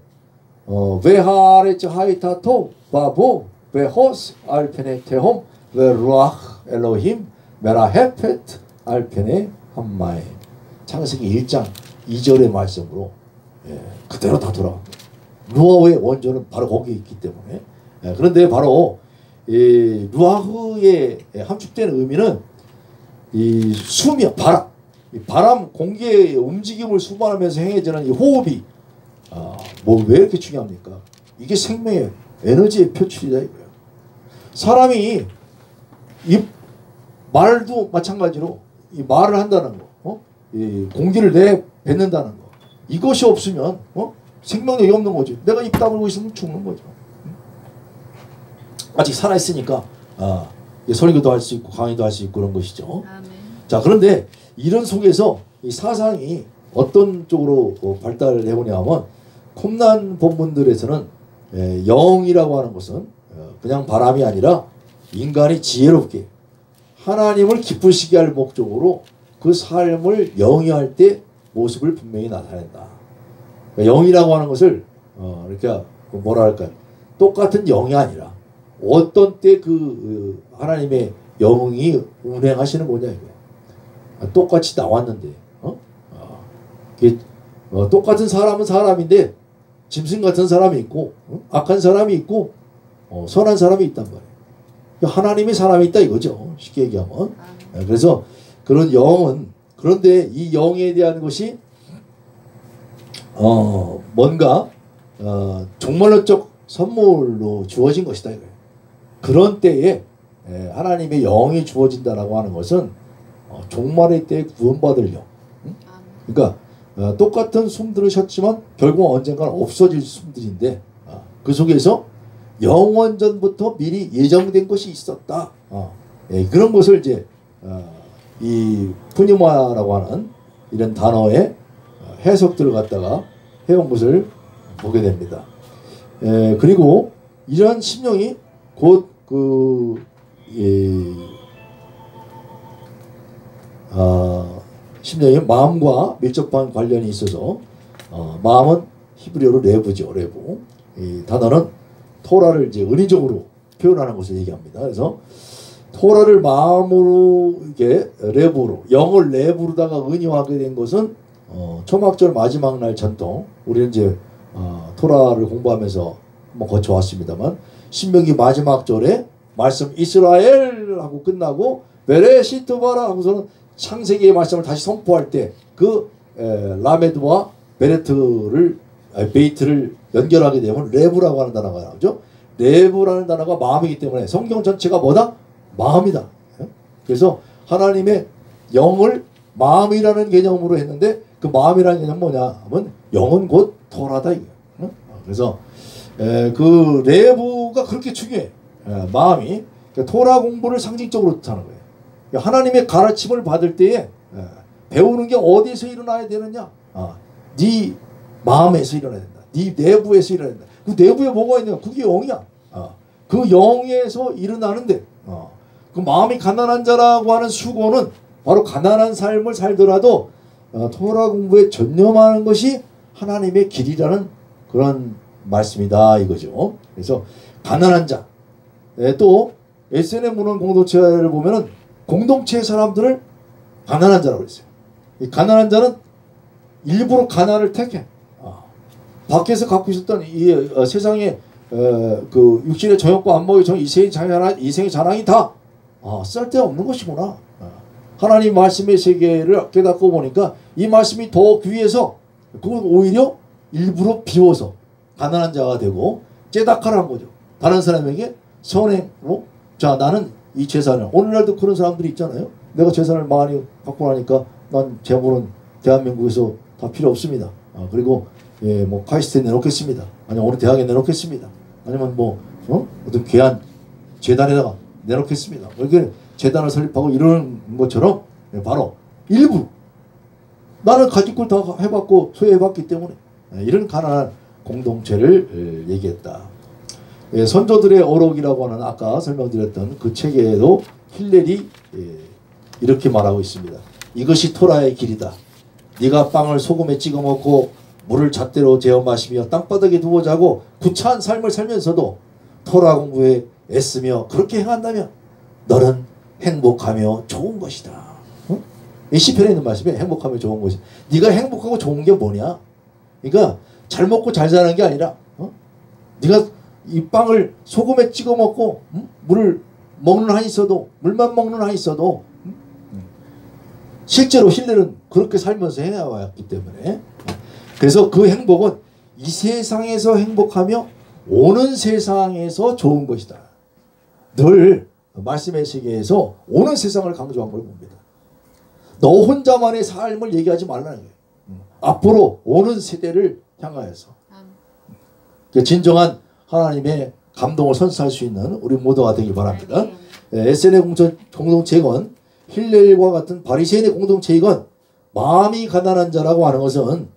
S1: 베하레츠 하이타토 바보 베호스 알페네 테홈 베 루아흐 엘로힘 메라헤페트 알페네 함마에 창세기 1장 2절의 말씀으로 그대로 다 돌아갑니다. 루아흐의 원조는 바로 거기에 있기 때문에 그런데 바로 이 루아흐의 함축된 의미는 이 수명 바람 이 바람 공기의 움직임을 수반하면서 행해지는 이 호흡이 뭐 왜 이렇게 중요합니까? 이게 생명의 에너지의 표출이다 이거예요. 사람이 이 말도 마찬가지로 이 말을 한다는 거, 이 공기를 내뱉는다는 거, 이것이 없으면 생명력이 없는 거죠. 내가 입 다물고 있으면 죽는 거죠. 아직 살아 있으니까 설교도 할 수 있고 강의도 할 수 있고 그런 것이죠. 아멘. 자, 그런데 이런 속에서 이 사상이 어떤 쪽으로 발달을 해보냐면 쿰란 본문들에서는 영이라고 하는 것은 그냥 바람이 아니라 인간이 지혜롭게 하나님을 기쁘시게 할 목적으로 그 삶을 영위할 때 모습을 분명히 나타낸다. 영이라고 하는 것을 이렇게 뭐라 할까요? 똑같은 영이 아니라 어떤 때 그 하나님의 영이 운행하시는 거냐 이거야. 똑같이 나왔는데 똑같은 사람은 사람인데 짐승 같은 사람이 있고 악한 사람이 있고 선한 사람이 있단 말이에요. 하나님의 사람이 있다 이거죠. 쉽게 얘기하면. 그래서 그런 영은 그런데 이 영에 대한 것이 뭔가 종말론적 선물로 주어진 것이다 이거예요. 그런 때에 하나님의 영이 주어진다라고 하는 것은 종말의 때에 구원받을 영. 그러니까 똑같은 숨들을 쉬었지만 결국 언젠가는 없어질 숨들인데 그 속에서 영원전부터 미리 예정된 것이 있었다. 그런 것을 이제 이 푸니마라고 하는 이런 단어의 해석들을 갖다가 해온 것을 보게 됩니다. 그리고 이러한 심령이 곧 심령이 마음과 밀접한 관련이 있어서 마음은 히브리어로 레브죠. 레브. 이 단어는 토라를 이제 은의적으로 표현하는 것을 얘기합니다. 그래서 토라를 마음으로 이렇게 레브로 영을 레브로다가 은유하게 된 것은 초막절 마지막 날 전통 우리는 이제 토라를 공부하면서 한번 거쳐왔습니다만 신명기 마지막 절에 말씀 이스라엘 하고 끝나고 베레시트 바라 하고서는 창세기의 말씀을 다시 선포할 때 그 라메드와 베이트를 연결하게 되면 레브라고 하는 단어가 나오죠. 레브라는 단어가 마음이기 때문에 성경 전체가 뭐다? 마음이다. 그래서 하나님의 영을 마음이라는 개념으로 했는데 그 마음이라는 개념은 뭐냐 하면 영은 곧 토라다 이게. 그래서 그 레브가 그렇게 중요해. 마음이 그러니까 토라 공부를 상징적으로 뜻하는 거예요. 그러니까 하나님의 가르침을 받을 때에 배우는 게 어디서 일어나야 되느냐? 네 마음에서 일어나야 된다. 네 내부에서 일어나야 된다. 그 내부에 뭐가 있냐? 그게 영이야. 그 영에서 일어나는데 그 마음이 가난한 자라고 하는 수고는 바로 가난한 삶을 살더라도 토라 공부에 전념하는 것이 하나님의 길이라는 그런 말씀이다 이거죠. 그래서 가난한 자. 또 SNM 문헌 공동체를 보면은 공동체의 사람들을 가난한 자라고 했어요. 이 가난한 자는 일부러 가난을 택해. 밖에서 갖고 있었던 이 세상의 그 육신의 정욕과 안목의 정 이생의 자랑이 다 쓸데없는 것이구나. 하나님 말씀의 세계를 깨닫고 보니까 이 말씀이 더 귀해서 그건 오히려 일부러 비워서 가난한 자가 되고 깨닫하라는 거죠. 다른 사람에게 선행으로 자 나는 이 재산을 오늘날도 그런 사람들이 있잖아요. 내가 재산을 많이 갖고 나니까 난 재물은 대한민국에서 다 필요 없습니다. 그리고 뭐 카이스트에 내놓겠습니다. 아니면 어느 대학에 내놓겠습니다. 아니면 뭐 어떤 귀한 재단에다가 내놓겠습니다. 이렇게 재단을 설립하고 이런 것처럼 바로 일부 나는 가진 걸 다 해봤고 소유해봤기 때문에 이런 가난한 공동체를 얘기했다. 예, 선조들의 어록이라고 하는 아까 설명드렸던 그 책에도 힐렐이 이렇게 말하고 있습니다. 이것이 토라의 길이다. 네가 빵을 소금에 찍어 먹고 물을 잣대로 재어 마시며 땅바닥에 두어 자고 구차한 삶을 살면서도 토라 공부에 애쓰며 그렇게 행한다면 너는 행복하며 좋은 것이다. 응? 이 시편에 있는 말씀이 행복하며 좋은 것이다. 네가 행복하고 좋은 게 뭐냐? 그러니까 잘 먹고 잘 사는 게 아니라 네가 이 빵을 소금에 찍어 먹고 물을 먹는 한이 있어도 물만 먹는 한이 있어도 실제로 힐렐은 그렇게 살면서 해나왔기 때문에 그래서 그 행복은 이 세상에서 행복하며 오는 세상에서 좋은 것이다. 늘 말씀의 세계에서 오는 세상을 강조한 걸 봅니다. 너 혼자만의 삶을 얘기하지 말라는 거예요. 앞으로 오는 세대를 향하여서 진정한 하나님의 감동을 선사할 수 있는 우리 모두가 되길 바랍니다. 에센의 공동체이건 힐렐과 같은 바리새인의 공동체이건 마음이 가난한 자라고 하는 것은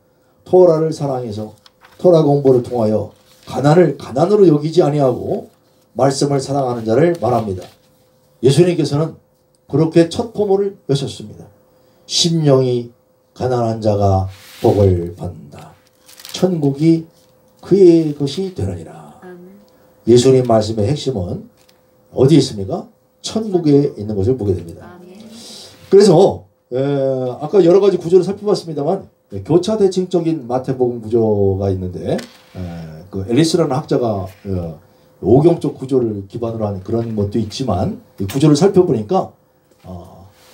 S1: 토라를 사랑해서 토라 공부를 통하여 가난을 가난으로 여기지 아니하고 말씀을 사랑하는 자를 말합니다. 예수님께서는 그렇게 첫 포모를 여셨습니다. 심령이 가난한 자가 복을 받는다. 천국이 그의 것이 되느니라. 예수님 말씀의 핵심은 어디에 있습니까? 천국에 있는 것을 보게 됩니다. 그래서 아까 여러 가지 구조를 살펴봤습니다만 교차 대칭적인 마태복음 구조가 있는데 그 앨리스라는 학자가 오경적 구조를 기반으로 한 그런 것도 있지만 이 구조를 살펴보니까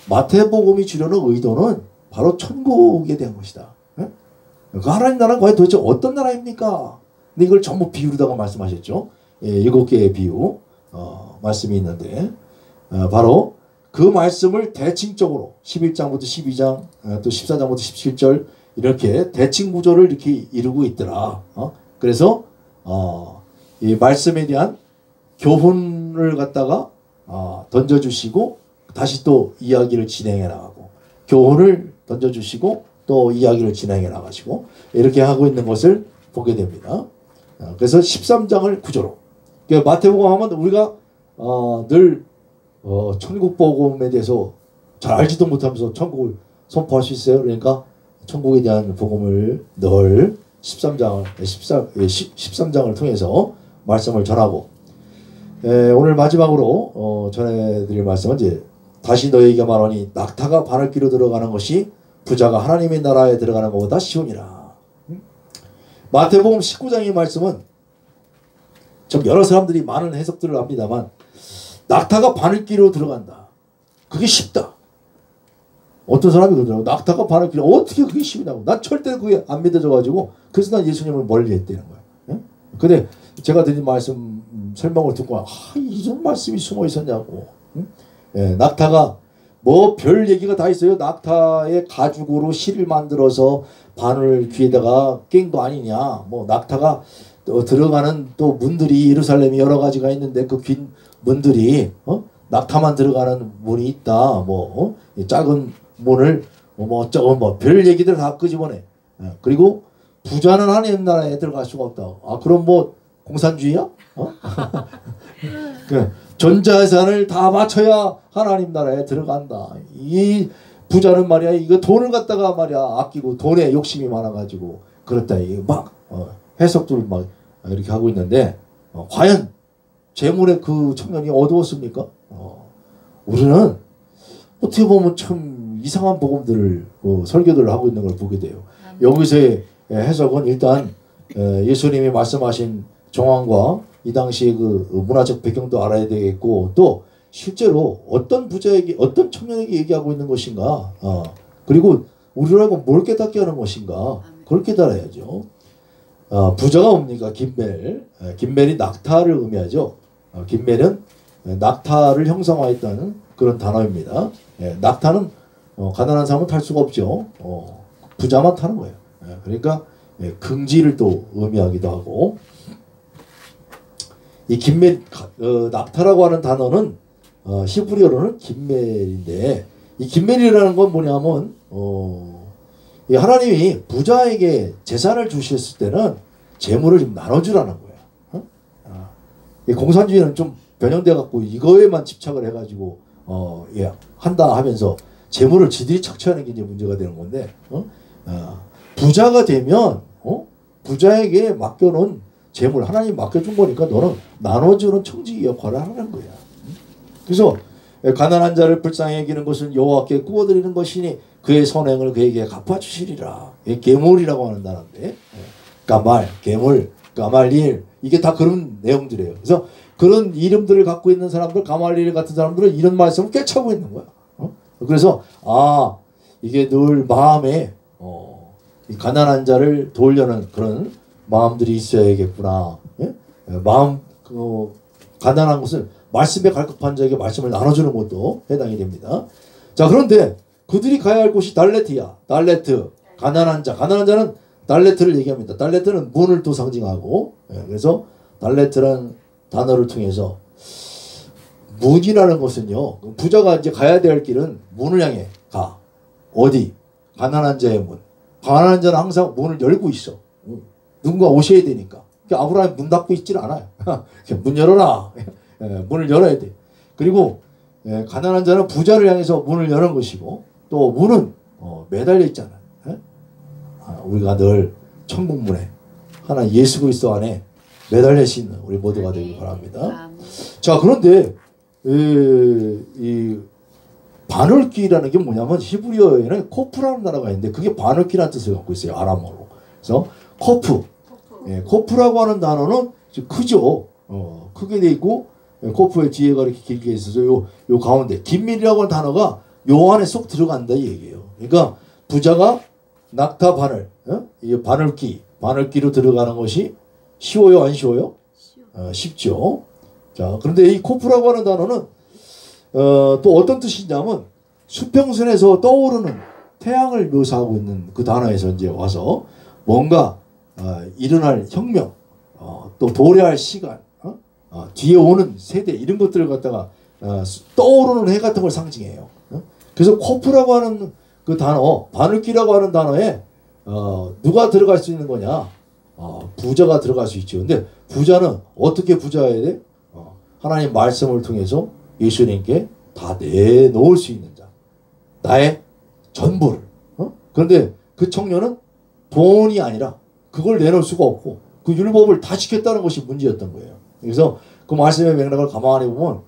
S1: 마태복음이 주려는 의도는 바로 천국에 대한 것이다. 그 하나님 나라는 과연 도대체 어떤 나라입니까? 근데 이걸 전부 비유로다가 말씀하셨죠. 7개의 비유 말씀이 있는데 바로 그 말씀을 대칭적으로 11장부터 12장 또 14장부터 17절 이렇게 대칭 구조를 이렇게 이루고 있더라. 그래서 이 말씀에 대한 교훈을 갖다가 던져주시고 다시 또 이야기를 진행해 나가고 교훈을 던져주시고 또 이야기를 진행해 나가시고 이렇게 하고 있는 것을 보게 됩니다. 그래서 13장을 구조로 마태복음 하면 우리가 늘 천국복음에 대해서 잘 알지도 못하면서 천국을 선포할 수 있어요. 그러니까 천국에 대한 복음을 늘 13장을 통해서 말씀을 전하고 오늘 마지막으로 전해드릴 말씀은 이제 다시 너희에게 말하니 낙타가 바늘귀로 들어가는 것이 부자가 하나님의 나라에 들어가는 것보다 쉬우니라. 마태복음 19장의 말씀은 좀 여러 사람들이 많은 해석들을 합니다만 낙타가 바늘귀로 들어간다. 그게 쉽다. 어떤 사람이 그러더라고. 낙타가 바늘귀로 어떻게 그게 쉽냐고. 난 절대 그게 안 믿어져가지고 그래서 난 예수님을 멀리 했다는 거야. 근데 제가 드린 말씀 설명을 듣고 이런 말씀이 숨어 있었냐고. 낙타가 뭐 별 얘기가 다 있어요. 낙타의 가죽으로 실을 만들어서 바늘 귀에다가 낀 거 아니냐. 뭐 낙타가 들어가는 또 문들이 예루살렘이 여러 가지가 있는데 그 긴 문들이 낙타만 들어가는 문이 있다. 뭐 작은 문을 뭐 어쩌고 뭐 별 얘기들 다 끄집어내. 그리고 부자는 하나님 나라에 들어갈 수가 없다. 그럼 뭐 공산주의야? 그 전자산을 다 바쳐야 하나님 나라에 들어간다. 이 부자는 말이야 이거 돈을 갖다가 말이야 아끼고 돈에 욕심이 많아가지고 그렇다. 이게 막 해석들을 막 이렇게 하고 있는데 과연 재물의 그 청년이 어두웠습니까? 우리는 어떻게 보면 참 이상한 복음들을 설교들을 하고 있는 걸 보게 돼요. 여기서의 해석은 일단 예수님이 말씀하신 정황과 이 당시의 그 문화적 배경도 알아야 되겠고 또 실제로 어떤 부자에게 어떤 청년에게 얘기하고 있는 것인가 그리고 우리라고 뭘 깨닫게 하는 것인가 그걸 깨달아야죠. 부자가 뭡니까? 김멜. 김멜이 낙타를 의미하죠. 김멜은 낙타를 형상화했다는 그런 단어입니다. 낙타는 가난한 사람은 탈 수가 없죠. 부자만 타는 거예요. 그러니까 긍지를 또 의미하기도 하고 이 김멜 낙타라고 하는 단어는 히브리어로는 김멜인데 이 김멜이라는 건 뭐냐면 이 하나님이 부자에게 재산을 주셨을 때는 재물을 좀 나눠주라는 거야. 어? 이 공산주의는 좀 변형돼 갖고 이거에만 집착을 해가지고 예, 한다 하면서 재물을 지들이 착취하는 게 이제 문제가 되는 건데 부자가 되면 부자에게 맡겨놓은 재물 하나님 맡겨준 거니까 너는 나눠주는 청지 역할을 하는 거야. 그래서 가난한 자를 불쌍히 여기는 것은 여호와께 구워드리는 것이니 그의 선행을 그에게 갚아주시리라. 계물이라고 하는 단어인데 가말, 계물, 가말리엘 이게 다 그런 내용들이에요. 그래서 그런 이름들을 갖고 있는 사람들, 가말리엘 같은 사람들은 이런 말씀을 꿰차고 있는 거야. 그래서 이게 늘 마음에 이 가난한 자를 도우려는 그런 마음들이 있어야겠구나. 예? 마음 가난한 것은 말씀에 갈급한 자에게 말씀을 나눠주는 것도 해당이 됩니다. 자, 그런데 그들이 가야 할 곳이 달레트야. 달레트, 가난한 자. 가난한 자는 달레트를 얘기합니다. 달레트는 문을 또 상징하고, 그래서 달레트라는 단어를 통해서 문이라는 것은요, 부자가 이제 가야 될 길은 문을 향해 가. 어디? 가난한 자의 문. 가난한 자는 항상 문을 열고 있어. 누군가 오셔야 되니까. 아브라함이 문 닫고 있지는 않아요. 문 열어라. 문을 열어야 돼. 그리고 가난한 자는 부자를 향해서 문을 여는 것이고, 또 문은 매달려 있잖아요. 우리가 늘 천국문에 하나 예수 그리스도 안에 매달릴 수 있는 우리 모두가 되길 바랍니다. 자, 그런데 이 바늘귀라는 게 뭐냐면 히브리어에는 코프라는 단어가 있는데 그게 바늘귀라는 뜻을 갖고 있어요. 아람어로. 그래서 코프. 코프라고 하는 단어는 크죠. 크게 돼 있고 코프의 뒤에가 이렇게 길게 있어서 요 가운데 긴밀이라고 하는 단어가 요 안에 쏙 들어간다 이 얘기예요. 그러니까 부자가 낙타 바늘, 이 바늘귀로 들어가는 것이 쉬워요, 안 쉬워요? 쉽죠. 자, 그런데 이 코프라고 하는 단어는 또 어떤 뜻이냐면 수평선에서 떠오르는 태양을 묘사하고 있는 그 단어에서 이제 와서 뭔가 일어날 혁명, 또 도래할 시간, 뒤에 오는 세대 이런 것들을 갖다가 떠오르는 해 같은 걸 상징해요. 그래서 코프라고 하는 그 단어, 바늘귀라고 하는 단어에 누가 들어갈 수 있는 거냐? 부자가 들어갈 수 있죠. 근데 부자는 어떻게 부자여야 돼? 하나님 말씀을 통해서 예수님께 다 내놓을 수 있는 자. 나의 전부를. 그런데 그 청년은 돈이 아니라 그걸 내놓을 수가 없고 그 율법을 다 지켰다는 것이 문제였던 거예요. 그래서 그 말씀의 맥락을 가만히 보면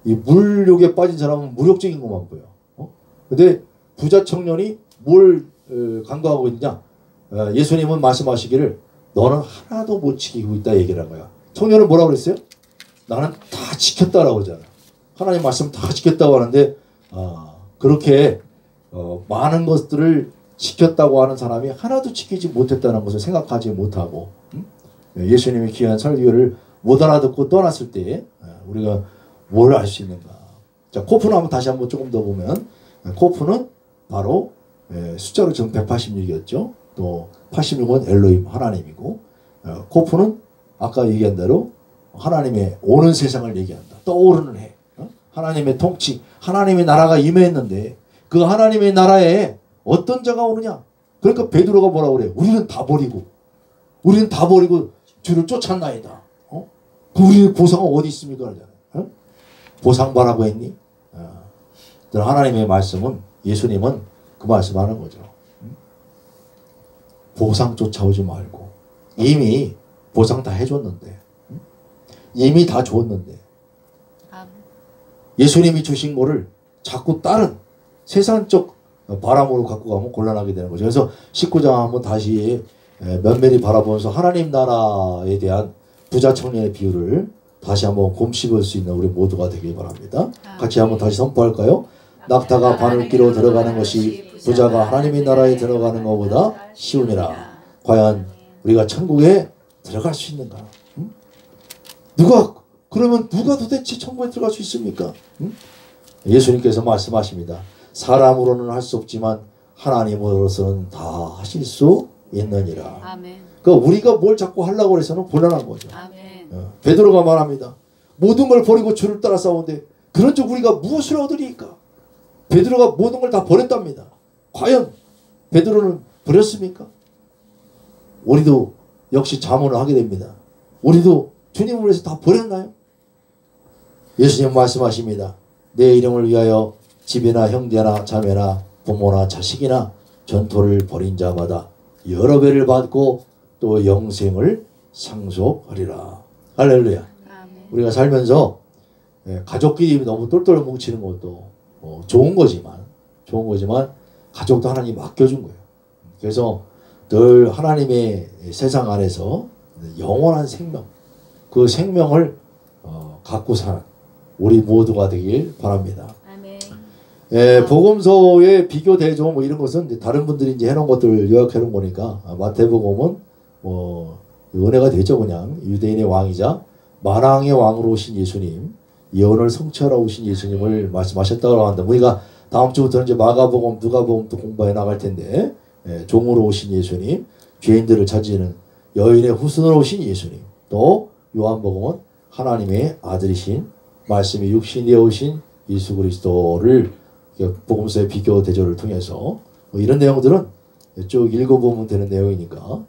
S1: 이 물욕에 빠진 사람은 무력적인 것만 보여. 근데 부자 청년이 뭘 간과하고 있냐? 예수님은 말씀하시기를 너는 하나도 못 지키고 있다 얘기를 한 거야. 청년은 뭐라고 그랬어요? 나는 다 지켰다라고 그러잖아. 하나님 말씀 다 지켰다고 하는데 그렇게 많은 것들을 지켰다고 하는 사람이 하나도 지키지 못했다는 것을 생각하지 못하고 예수님의 귀한 설교를 못 알아듣고 떠났을 때 우리가 뭘 알 수 있는가. 자, 코프는 한번 다시 한번 조금 더 보면 코프는 바로 숫자로 지금 186이었죠. 또 86은 엘로힘 하나님이고 코프는 아까 얘기한 대로 하나님의 오는 세상을 얘기한다. 떠오르는 해. 하나님의 통치, 하나님의 나라가 임했는데 그 하나님의 나라에 어떤 자가 오느냐. 그러니까 베드로가 뭐라고 그래. 우리는 다 버리고 주를 쫓았나이다. 그 우리의 보상은 어디 있습니까? 보상 바라고 했니? 하나님의 말씀은 예수님은 그 말씀하는 거죠. 보상 쫓아오지 말고 이미 보상 다 해줬는데 이미 다 줬는데 예수님이 주신 거를 자꾸 다른 세상적 바람으로 갖고 가면 곤란하게 되는 거죠. 그래서 19장 한번 다시 면밀히 바라보면서 하나님 나라에 대한 부자 청년의 비유를 다시 한번 곰씹을 수 있는 우리 모두가 되길 바랍니다. 같이 한번 다시 선포할까요? 낙타가 바늘귀로 들어가는 것이 부자가 하나님의 나라에 들어가는 것보다 쉬우니라. 과연 우리가 천국에 들어갈 수 있는가? 그러면 누가 도대체 천국에 들어갈 수 있습니까? 예수님께서 말씀하십니다. 사람으로는 할 수 없지만 하나님으로서는 다 하실 수 있느니라.
S2: 아멘.
S1: 그러니까 우리가 뭘 자꾸 하려고 해서는 곤란한 거죠.
S2: 아멘.
S1: 베드로가 말합니다. 모든 걸 버리고 주를 따라 싸우는데 그런 즉 우리가 무엇을 얻으리까? 베드로가 모든 걸 다 버렸답니다. 과연 베드로는 버렸습니까? 우리도 역시 자문을 하게 됩니다. 우리도 주님을 위해서 다 버렸나요? 예수님 말씀하십니다. 내 이름을 위하여 집이나 형제나 자매나 부모나 자식이나 전토를 벌인 자마다 여러 배를 받고 또 영생을 상속하리라. 할렐루야.
S2: 아멘.
S1: 우리가 살면서 가족끼리 너무 똘똘 뭉치는 것도 좋은 거지만 가족도 하나님 맡겨준 거예요. 그래서 늘 하나님의 세상 안에서 영원한 생명, 그 생명을 갖고 사는 우리 모두가 되길 바랍니다.
S2: 아멘.
S1: 복음서의 비교 대조 뭐 이런 것은 이제 다른 분들이 이제 해놓은 것들을 요약해 놓은 거니까 마태복음은 뭐 은혜가 되죠. 그냥 유대인의 왕이자 만왕의 왕으로 오신 예수님, 예언을 성취하러 오신 예수님을 말씀하셨다고 합니다. 우리가 다음 주부터는 이제 마가복음, 누가복음도 공부해 나갈 텐데 종으로 오신 예수님, 죄인들을 찾으시는 여인의 후손으로 오신 예수님, 또 요한복음은 하나님의 아들이신 말씀이 육신이 되어 오신 예수 그리스도를 복음서의 비교 대조를 통해서 뭐 이런 내용들은 쭉 읽어보면 되는 내용이니까.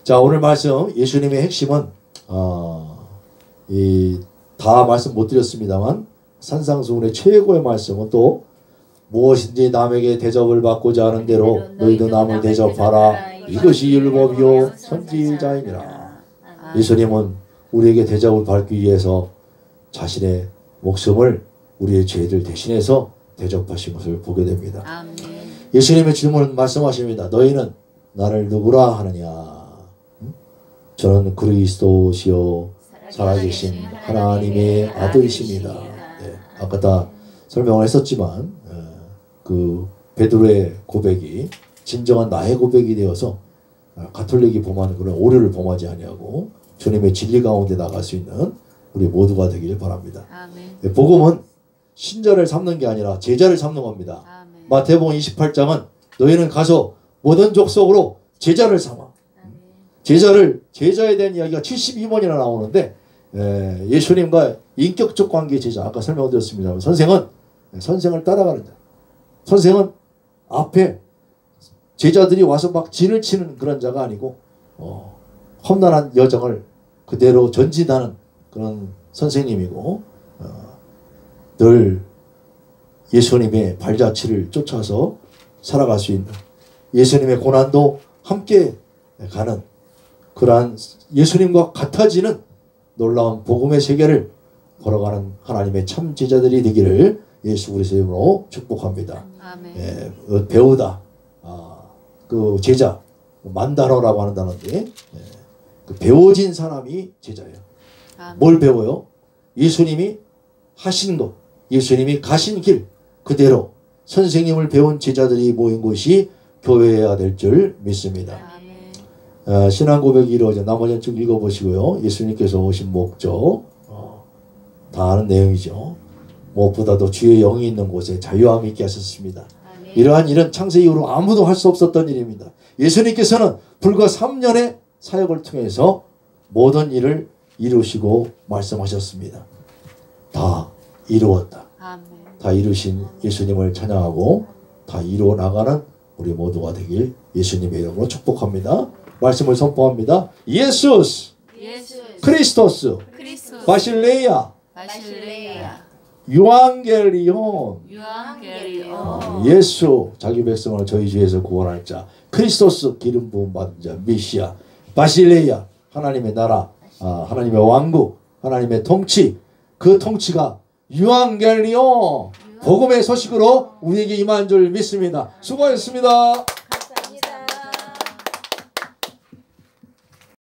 S1: 자, 오늘 말씀 예수님의 핵심은 다 말씀 못 드렸습니다만 산상수훈의 최고의 말씀은 또 무엇인지 남에게 대접을 받고자 하는 대로 너희도 남을 대접하라. 이것이 율법이요 선지자이니라. 예수님은 우리에게 대접을 받기 위해서 자신의 목숨을 우리의 죄를 대신해서 대접하신 것을 보게 됩니다.
S2: 아멘.
S1: 예수님의 질문은 말씀하십니다. 너희는 나를 누구라 하느냐? 저는 그리스도시요 살아계신 하나님의 아들이십니다. 네, 아까 다 설명을 했었지만 그 베드로의 고백이 진정한 나의 고백이 되어서 가톨릭이 범하는 그런 오류를 범하지 아니하고 주님의 진리 가운데 나갈 수 있는 우리 모두가 되길 바랍니다.
S2: 아멘.
S1: 복음은 신자를 삼는 게 아니라 제자를 삼는 겁니다.
S2: 아멘.
S1: 마태복음 28장은 너희는 가서 모든 족속으로 제자를 삼아. 제자에 대한 이야기가 72번이나 나오는데 예수님과 인격적 관계 제자, 아까 설명드렸습니다. 선생을 따라가는 자. 선생은 앞에 제자들이 와서 막 진을 치는 그런 자가 아니고 험난한 여정을 그대로 전진하는 그런 선생님이고 늘 예수님의 발자취를 쫓아서 살아갈 수 있는, 예수님의 고난도 함께 가는 그러한 예수님과 같아지는 놀라운 복음의 세계를 걸어가는 하나님의 참 제자들이 되기를 예수 그리스도의 이름으로 축복합니다.
S2: 아멘.
S1: 배우다, 그 제자, 만다노라고 하는 단어인데 그 배워진 사람이 제자예요.
S2: 아멘.
S1: 뭘 배워요? 예수님이 하신 것, 예수님이 가신 길 그대로 선생님을 배운 제자들이 모인 곳이 교회여야 될 줄 믿습니다.
S2: 아멘.
S1: 신앙 고백이 이루어져 나머지는 쭉 읽어보시고요. 예수님께서 오신 목적 다 아는 내용이죠. 무엇보다도 주의 영이 있는 곳에 자유함이 있게 하셨습니다.
S2: 아멘.
S1: 이러한 일은 창세 이후로 아무도 할 수 없었던 일입니다. 예수님께서는 불과 3년의 사역을 통해서 모든 일을 이루시고 말씀하셨습니다. 다 이루었다.
S2: 아멘.
S1: 다 이루신 예수님을 찬양하고 다 이루어 나가는 우리 모두가 되길 예수님의 이름으로 축복합니다. 말씀을 선포합니다. 예수스 크리스토스 바실레이아 유앙겔리온 예수 자기 백성을 저희 죄에서 구원할 자, 크리스토스 기름 부음 받은 자, 메시아, 바실레이아 하나님의 나라, 하나님의 왕국, 하나님의 통치, 그 통치가 유앙겔리온 복음의 소식으로 우리에게 임한 줄 믿습니다. 수고하셨습니다.